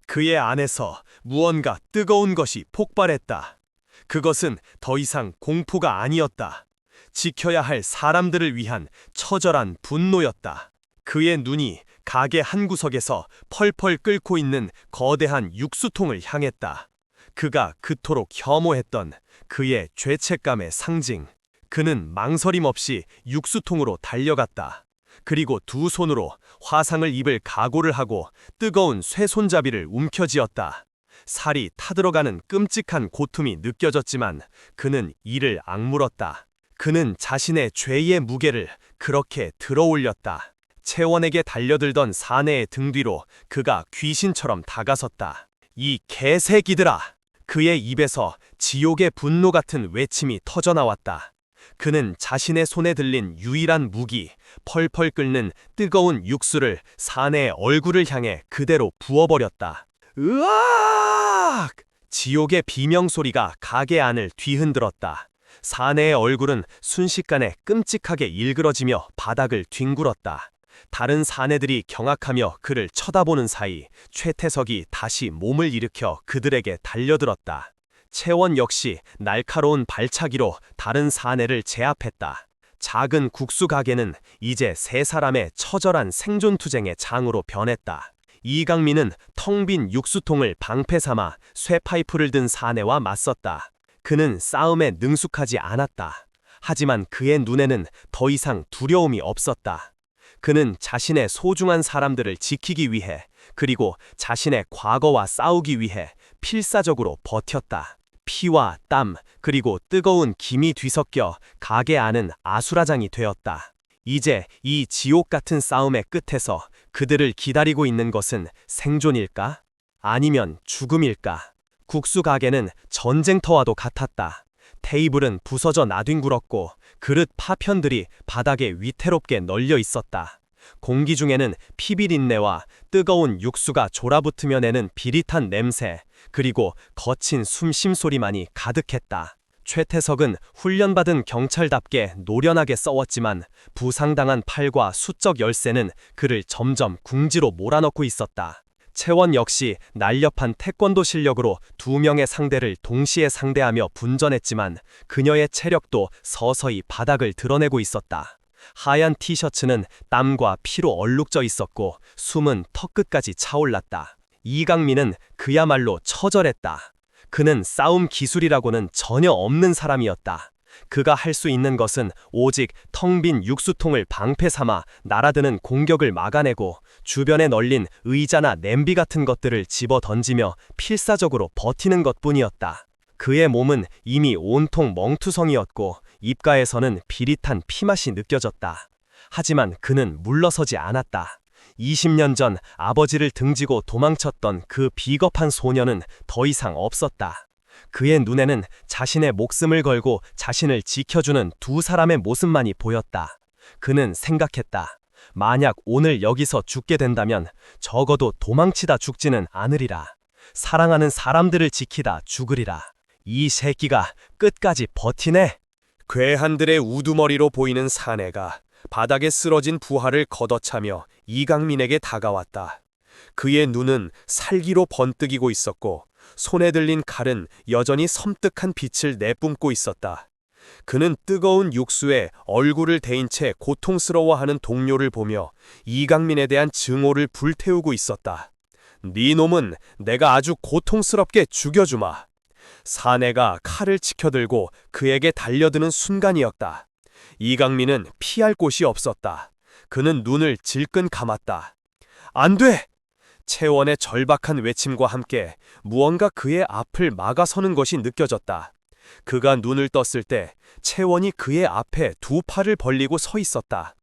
그의 안에서 무언가 뜨거운 것이 폭발했다. 그것은 더 이상 공포가 아니었다. 지켜야 할 사람들을 위한 처절한 분노였다. 그의 눈이 가게 한 구석에서 펄펄 끓고 있는 거대한 육수통을 향했다. 그가 그토록 혐오했던 그의 죄책감의 상징. 그는 망설임 없이 육수통으로 달려갔다. 그리고 두 손으로 화상을 입을 각오를 하고 뜨거운 쇠손잡이를 움켜쥐었다. 살이 타들어가는 끔찍한 고통이 느껴졌지만 그는 이를 악물었다. 그는 자신의 죄의 무게를 그렇게 들어올렸다. 채원에게 달려들던 사내의 등 뒤로 그가 귀신처럼 다가섰다. 이 개새끼들아! 그의 입에서 지옥의 분노 같은 외침이 터져나왔다. 그는 자신의 손에 들린 유일한 무기, 펄펄 끓는 뜨거운 육수를 사내의 얼굴을 향해 그대로 부어버렸다. 으악! 지옥의 비명소리가 가게 안을 뒤흔들었다. 사내의 얼굴은 순식간에 끔찍하게 일그러지며 바닥을 뒹굴었다. 다른 사내들이 경악하며 그를 쳐다보는 사이 최태석이 다시 몸을 일으켜 그들에게 달려들었다. 채원 역시 날카로운 발차기로 다른 사내를 제압했다. 작은 국수 가게는 이제 세 사람의 처절한 생존투쟁의 장으로 변했다. 이강민은 텅 빈 육수통을 방패 삼아 쇠파이프를 든 사내와 맞섰다. 그는 싸움에 능숙하지 않았다. 하지만 그의 눈에는 더 이상 두려움이 없었다. 그는 자신의 소중한 사람들을 지키기 위해, 그리고 자신의 과거와 싸우기 위해 필사적으로 버텼다. 피와 땀, 그리고 뜨거운 김이 뒤섞여 가게 안은 아수라장이 되었다. 이제 이 지옥 같은 싸움의 끝에서 그들을 기다리고 있는 것은 생존일까? 아니면 죽음일까? 국수 가게는 전쟁터와도 같았다. 테이블은 부서져 나뒹굴었고 그릇 파편들이 바닥에 위태롭게 널려 있었다. 공기 중에는 피비린내와 뜨거운 육수가 졸아붙으며 내는 비릿한 냄새, 그리고 거친 숨심소리만이 가득했다. 최태석은 훈련받은 경찰답게 노련하게 싸웠지만 부상당한 팔과 수적 열쇠는 그를 점점 궁지로 몰아넣고 있었다. 채원 역시 날렵한 태권도 실력으로 두 명의 상대를 동시에 상대하며 분전했지만 그녀의 체력도 서서히 바닥을 드러내고 있었다. 하얀 티셔츠는 땀과 피로 얼룩져 있었고 숨은 턱끝까지 차올랐다. 이강민은 그야말로 처절했다. 그는 싸움 기술이라고는 전혀 없는 사람이었다. 그가 할 수 있는 것은 오직 텅 빈 육수통을 방패 삼아 날아드는 공격을 막아내고 주변에 널린 의자나 냄비 같은 것들을 집어 던지며 필사적으로 버티는 것뿐이었다. 그의 몸은 이미 온통 멍투성이었고 입가에서는 비릿한 피맛이 느껴졌다. 하지만 그는 물러서지 않았다. 20년 전 아버지를 등지고 도망쳤던 그 비겁한 소년은 더 이상 없었다. 그의 눈에는 자신의 목숨을 걸고 자신을 지켜주는 두 사람의 모습만이 보였다. 그는 생각했다. 만약 오늘 여기서 죽게 된다면 적어도 도망치다 죽지는 않으리라. 사랑하는 사람들을 지키다 죽으리라. 이 새끼가 끝까지 버티네. 괴한들의 우두머리로 보이는 사내가 바닥에 쓰러진 부하를 걷어차며 이강민에게 다가왔다. 그의 눈은 살기로 번뜩이고 있었고 손에 들린 칼은 여전히 섬뜩한 빛을 내뿜고 있었다. 그는 뜨거운 육수에 얼굴을 데인 채 고통스러워하는 동료를 보며 이강민에 대한 증오를 불태우고 있었다. 네 놈은 내가 아주 고통스럽게 죽여주마. 사내가 칼을 치켜들고 그에게 달려드는 순간이었다. 이강민은 피할 곳이 없었다. 그는 눈을 질끈 감았다. 안 돼! 채원의 절박한 외침과 함께 무언가 그의 앞을 막아서는 것이 느껴졌다. 그가 눈을 떴을 때 채원이 그의 앞에 두 팔을 벌리고 서 있었다.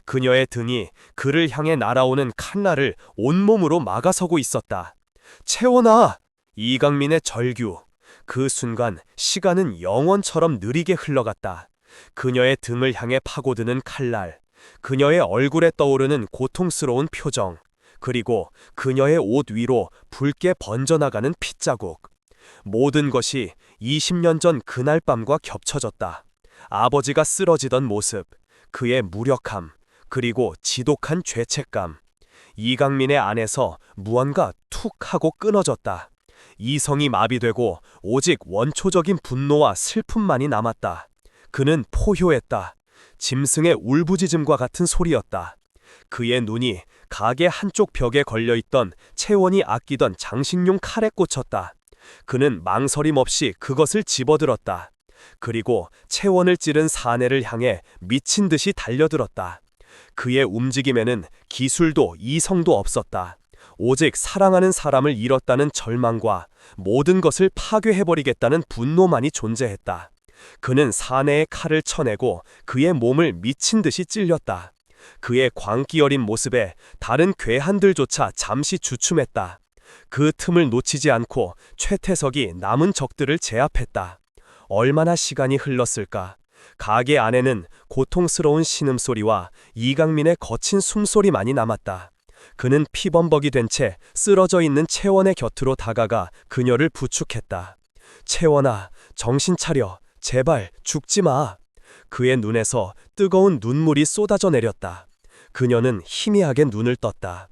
그녀의 등이 그를 향해 날아오는 칼날을 온몸으로 막아서고 있었다. 채원아! 이강민의 절규. 그 순간 시간은 영원처럼 느리게 흘러갔다. 그녀의 등을 향해 파고드는 칼날, 그녀의 얼굴에 떠오르는 고통스러운 표정, 그리고 그녀의 옷 위로 붉게 번져나가는 핏자국. 모든 것이 20년 전 그날 밤과 겹쳐졌다. 아버지가 쓰러지던 모습, 그의 무력함, 그리고 지독한 죄책감. 이강민의 안에서 무언가 툭 하고 끊어졌다. 이성이 마비되고 오직 원초적인 분노와 슬픔만이 남았다. 그는 포효했다. 짐승의 울부짖음과 같은 소리였다. 그의 눈이 가게 한쪽 벽에 걸려있던 채원이 아끼던 장식용 칼에 꽂혔다. 그는 망설임 없이 그것을 집어들었다. 그리고 채원을 찌른 사내를 향해 미친 듯이 달려들었다. 그의 움직임에는 기술도 이성도 없었다. 오직 사랑하는 사람을 잃었다는 절망과 모든 것을 파괴해버리겠다는 분노만이 존재했다. 그는 사내의 칼을 쳐내고 그의 몸을 미친 듯이 찔렸다. 그의 광기 어린 모습에 다른 괴한들조차 잠시 주춤했다. 그 틈을 놓치지 않고 최태석이 남은 적들을 제압했다. 얼마나 시간이 흘렀을까? 가게 안에는 고통스러운 신음소리와 이강민의 거친 숨소리만이 남았다. 그는 피범벅이 된 채 쓰러져 있는 채원의 곁으로 다가가 그녀를 부축했다. 채원아, 정신 차려. 제발 죽지 마. 그의 눈에서 뜨거운 눈물이 쏟아져 내렸다. 그녀는 희미하게 눈을 떴다.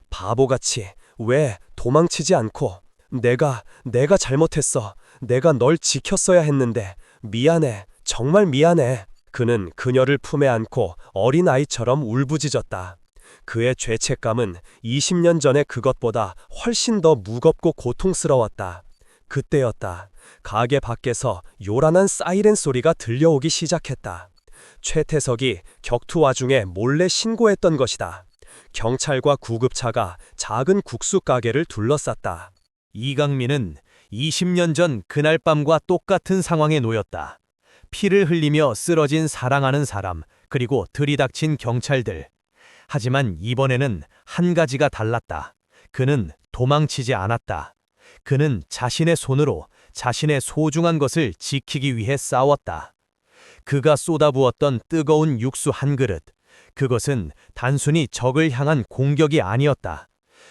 바보같이 왜 도망치지 않고. 내가 잘못했어. 내가 널 지켰어야 했는데. 미안해. 정말 미안해. 그는 그녀를 품에 안고 어린아이처럼 울부짖었다. 그의 죄책감은 20년 전의 그것보다 훨씬 더 무겁고 고통스러웠다. 그때였다. 가게 밖에서 요란한 사이렌 소리가 들려오기 시작했다. 최태석이 격투 와중에 몰래 신고했던 것이다. 경찰과 구급차가 작은 국수 가게를 둘러쌌다. 이강민은 20년 전 그날 밤과 똑같은 상황에 놓였다. 피를 흘리며 쓰러진 사랑하는 사람, 그리고 들이닥친 경찰들. 하지만 이번에는 한 가지가 달랐다. 그는 도망치지 않았다. 그는 자신의 손으로 자신의 소중한 것을 지키기 위해 싸웠다. 그가 쏟아부었던 뜨거운 육수 한 그릇. 그것은 단순히 적을 향한 공격이 아니었다.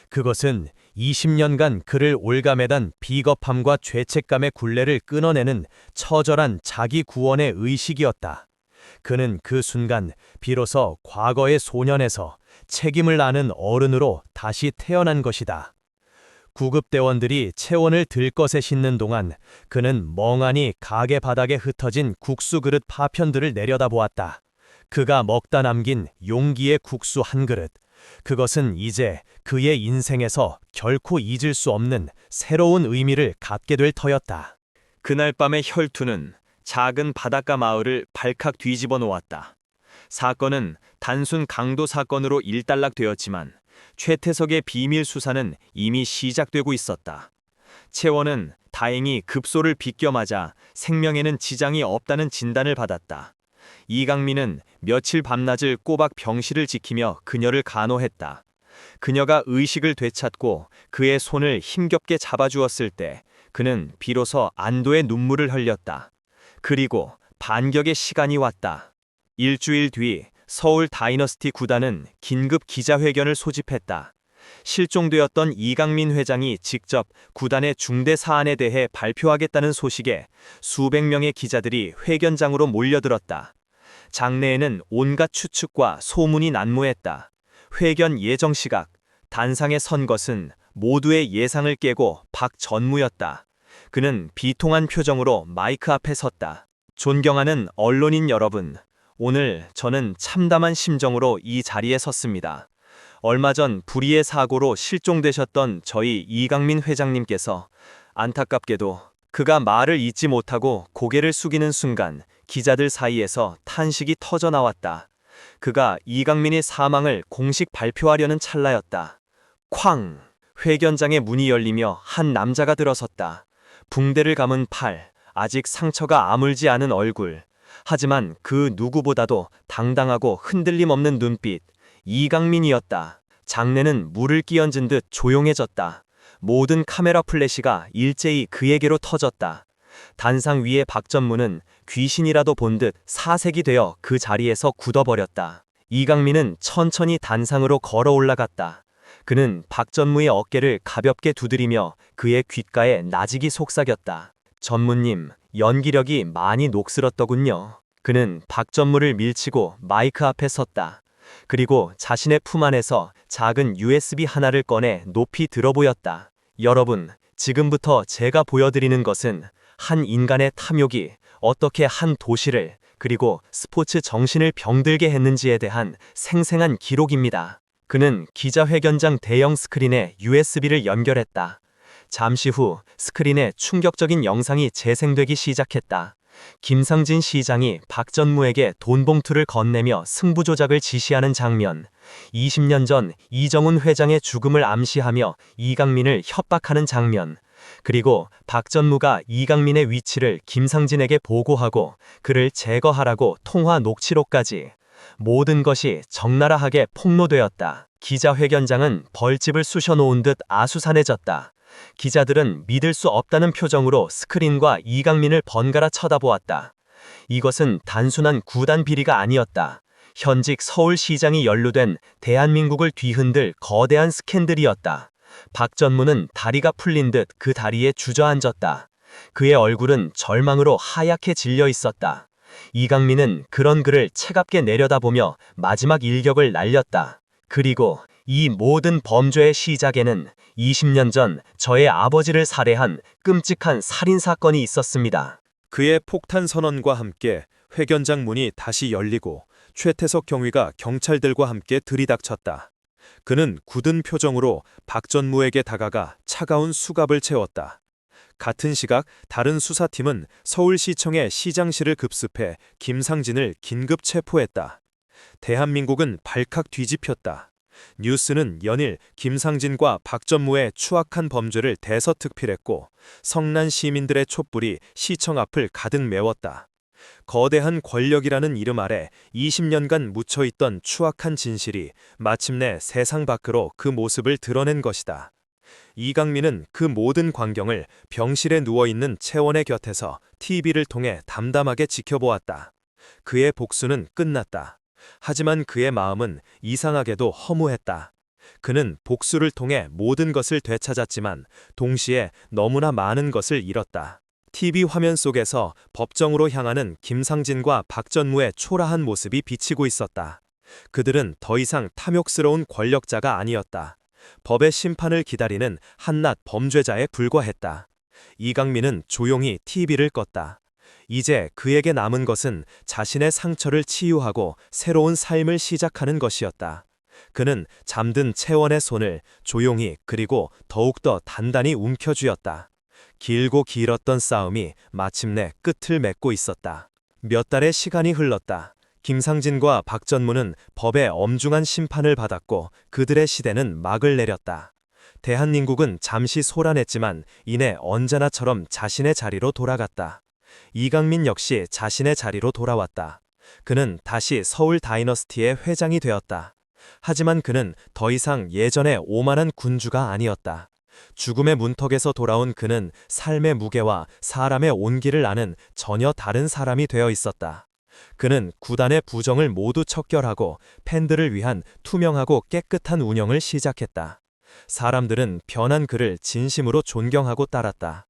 그것은 20년간 그를 올가매단 비겁함과 죄책감의 굴레를 끊어내는 처절한 자기 구원의 의식이었다. 그는 그 순간 비로소 과거의 소년에서 책임을 아는 어른으로 다시 태어난 것이다. 구급대원들이 채원을 들것에 싣는 동안 그는 멍하니 가게 바닥에 흩어진 국수 그릇 파편들을 내려다보았다. 그가 먹다 남긴 용기의 국수 한 그릇. 그것은 이제 그의 인생에서 결코 잊을 수 없는 새로운 의미를 갖게 될 터였다. 그날 밤의 혈투는 작은 바닷가 마을을 발칵 뒤집어 놓았다. 사건은 단순 강도 사건으로 일단락되었지만 최태석의 비밀 수사는 이미 시작되고 있었다. 채원은 다행히 급소를 비껴 맞아 생명에는 지장이 없다는 진단을 받았다. 이강민은 며칠 밤낮을 꼬박 병실을 지키며 그녀를 간호했다. 그녀가 의식을 되찾고 그의 손을 힘겹게 잡아주었을 때 그는 비로소 안도의 눈물을 흘렸다. 그리고 반격의 시간이 왔다. 일주일 뒤 서울 다이너스티 구단은 긴급 기자회견을 소집했다. 실종되었던 이강민 회장이 직접 구단의 중대 사안에 대해 발표하겠다는 소식에 수백 명의 기자들이 회견장으로 몰려들었다. 장내에는 온갖 추측과 소문이 난무했다. 회견 예정 시각, 단상에 선 것은 모두의 예상을 깨고 박전무였다. 그는 비통한 표정으로 마이크 앞에 섰다. 존경하는 언론인 여러분, 오늘 저는 참담한 심정으로 이 자리에 섰습니다. 얼마 전 불의의 사고로 실종되셨던 저희 이강민 회장님께서 안타깝게도 그가 말을 잇지 못하고 고개를 숙이는 순간 기자들 사이에서 탄식이 터져 나왔다. 그가 이강민의 사망을 공식 발표하려는 찰나였다. 쾅! 회견장의 문이 열리며 한 남자가 들어섰다. 붕대를 감은 팔, 아직 상처가 아물지 않은 얼굴. 하지만 그 누구보다도 당당하고 흔들림 없는 눈빛. 이강민이었다. 장내는 물을 끼얹은 듯 조용해졌다. 모든 카메라 플래시가 일제히 그에게로 터졌다. 단상 위의 박전무는 귀신이라도 본 듯 사색이 되어 그 자리에서 굳어버렸다. 이강민은 천천히 단상으로 걸어 올라갔다. 그는 박전무의 어깨를 가볍게 두드리며 그의 귓가에 나직이 속삭였다. 전무님, 연기력이 많이 녹슬었더군요. 그는 박전무를 밀치고 마이크 앞에 섰다. 그리고 자신의 품 안에서 작은 USB 하나를 꺼내 높이 들어 보였다. 여러분, 지금부터 제가 보여드리는 것은 한 인간의 탐욕이 어떻게 한 도시를 그리고 스포츠 정신을 병들게 했는지에 대한 생생한 기록입니다. 그는 기자회견장 대형 스크린에 USB를 연결했다. 잠시 후 스크린에 충격적인 영상이 재생되기 시작했다. 김상진 시장이 박전무에게 돈 봉투를 건네며 승부 조작을 지시하는 장면, 20년 전 이정훈 회장의 죽음을 암시하며 이강민을 협박하는 장면, 그리고 박전무가 이강민의 위치를 김상진에게 보고하고 그를 제거하라고 통화 녹취록까지. 모든 것이 적나라하게 폭로되었다. 기자회견장은 벌집을 쑤셔놓은 듯 아수산해졌다. 기자들은 믿을 수 없다는 표정으로 스크린과 이강민을 번갈아 쳐다보았다. 이것은 단순한 구단 비리가 아니었다. 현직 서울시장이 연루된 대한민국을 뒤흔들 거대한 스캔들이었다. 박전무는 다리가 풀린 듯 그 다리에 주저앉았다. 그의 얼굴은 절망으로 하얗게 질려 있었다. 이강민은 그런 그를 차갑게 내려다보며 마지막 일격을 날렸다. 그리고 이 모든 범죄의 시작에는 20년 전 저의 아버지를 살해한 끔찍한 살인사건이 있었습니다. 그의 폭탄 선언과 함께 회견장 문이 다시 열리고 최태석 경위가 경찰들과 함께 들이닥쳤다. 그는 굳은 표정으로 박전무에게 다가가 차가운 수갑을 채웠다. 같은 시각 다른 수사팀은 서울시청의 시장실을 급습해 김상진을 긴급 체포했다. 대한민국은 발칵 뒤집혔다. 뉴스는 연일 김상진과 박전무의 추악한 범죄를 대서특필했고 성난 시민들의 촛불이 시청 앞을 가득 메웠다. 거대한 권력이라는 이름 아래 20년간 묻혀있던 추악한 진실이 마침내 세상 밖으로 그 모습을 드러낸 것이다. 이강민은 그 모든 광경을 병실에 누워있는 채원의 곁에서 TV를 통해 담담하게 지켜보았다. 그의 복수는 끝났다. 하지만 그의 마음은 이상하게도 허무했다. 그는 복수를 통해 모든 것을 되찾았지만 동시에 너무나 많은 것을 잃었다. TV 화면 속에서 법정으로 향하는 김상진과 박전무의 초라한 모습이 비치고 있었다. 그들은 더 이상 탐욕스러운 권력자가 아니었다. 법의 심판을 기다리는 한낱 범죄자에 불과했다. 이강민은 조용히 TV를 껐다. 이제 그에게 남은 것은 자신의 상처를 치유하고 새로운 삶을 시작하는 것이었다. 그는 잠든 채원의 손을 조용히 그리고 더욱더 단단히 움켜쥐었다. 길고 길었던 싸움이 마침내 끝을 맺고 있었다. 몇 달의 시간이 흘렀다. 김상진과 박전무는 법의 엄중한 심판을 받았고 그들의 시대는 막을 내렸다. 대한민국은 잠시 소란했지만 이내 언제나처럼 자신의 자리로 돌아갔다. 이강민 역시 자신의 자리로 돌아왔다. 그는 다시 서울 다이너스티의 회장이 되었다. 하지만 그는 더 이상 예전의 오만한 군주가 아니었다. 죽음의 문턱에서 돌아온 그는 삶의 무게와 사람의 온기를 아는 전혀 다른 사람이 되어 있었다. 그는 구단의 부정을 모두 척결하고 팬들을 위한 투명하고 깨끗한 운영을 시작했다. 사람들은 변한 그를 진심으로 존경하고 따랐다.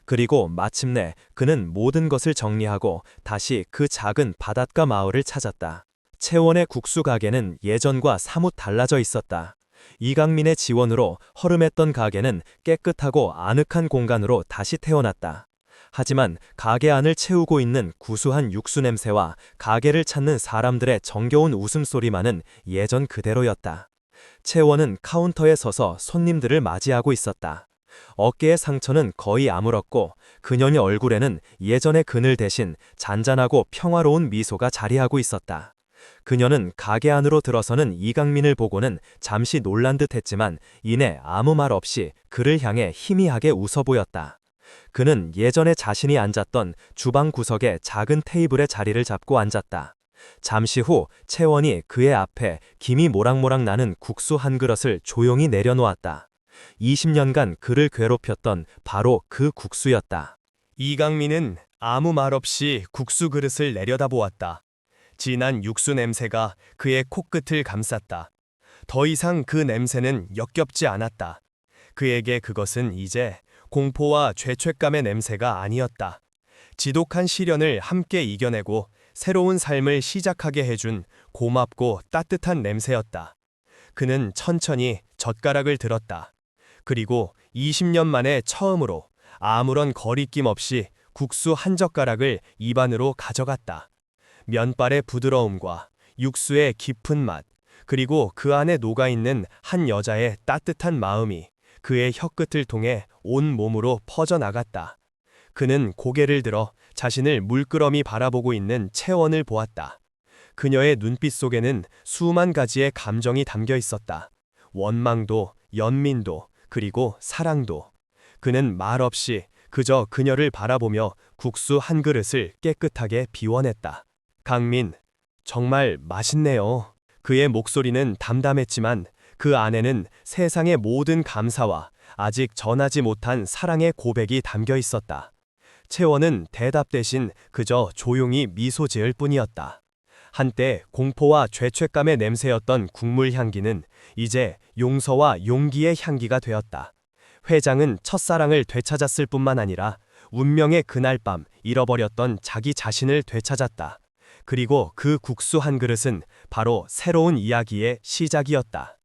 그리고 마침내 그는 모든 것을 정리하고 다시 그 작은 바닷가 마을을 찾았다. 채원의 국수 가게는 예전과 사뭇 달라져 있었다. 이강민의 지원으로 허름했던 가게는 깨끗하고 아늑한 공간으로 다시 태어났다. 하지만 가게 안을 채우고 있는 구수한 육수 냄새와 가게를 찾는 사람들의 정겨운 웃음소리만은 예전 그대로였다. 채원은 카운터에 서서 손님들을 맞이하고 있었다. 어깨의 상처는 거의 아물었고 그녀의 얼굴에는 예전의 그늘 대신 잔잔하고 평화로운 미소가 자리하고 있었다. 그녀는 가게 안으로 들어서는 이강민을 보고는 잠시 놀란 듯 했지만 이내 아무 말 없이 그를 향해 희미하게 웃어 보였다. 그는 예전에 자신이 앉았던 주방 구석의 작은 테이블에 자리를 잡고 앉았다. 잠시 후 채원이 그의 앞에 김이 모락모락 나는 국수 한 그릇을 조용히 내려놓았다. 20년간 그를 괴롭혔던 바로 그 국수였다. 이강민은 아무 말 없이 국수 그릇을 내려다보았다. 진한 육수 냄새가 그의 코끝을 감쌌다. 더 이상 그 냄새는 역겹지 않았다. 그에게 그것은 이제 공포와 죄책감의 냄새가 아니었다. 지독한 시련을 함께 이겨내고 새로운 삶을 시작하게 해준 고맙고 따뜻한 냄새였다. 그는 천천히 젓가락을 들었다. 그리고 20년 만에 처음으로 아무런 거리낌 없이 국수 한 젓가락을 입안으로 가져갔다. 면발의 부드러움과 육수의 깊은 맛, 그리고 그 안에 녹아있는 한 여자의 따뜻한 마음이 그의 혀끝을 통해 온 몸으로 퍼져나갔다. 그는 고개를 들어 자신을 물끄러미 바라보고 있는 채원을 보았다. 그녀의 눈빛 속에는 수만 가지의 감정이 담겨 있었다. 원망도, 연민도, 그리고 사랑도. 그는 말없이 그저 그녀를 바라보며 국수 한 그릇을 깨끗하게 비워냈다. 강민, 정말 맛있네요. 그의 목소리는 담담했지만 그 안에는 세상의 모든 감사와 아직 전하지 못한 사랑의 고백이 담겨 있었다. 채원은 대답 대신 그저 조용히 미소 지을 뿐이었다. 한때 공포와 죄책감의 냄새였던 국물 향기는 이제 용서와 용기의 향기가 되었다. 회장은 첫사랑을 되찾았을 뿐만 아니라 운명의 그날 밤 잃어버렸던 자기 자신을 되찾았다. 그리고 그 국수 한 그릇은 바로 새로운 이야기의 시작이었다.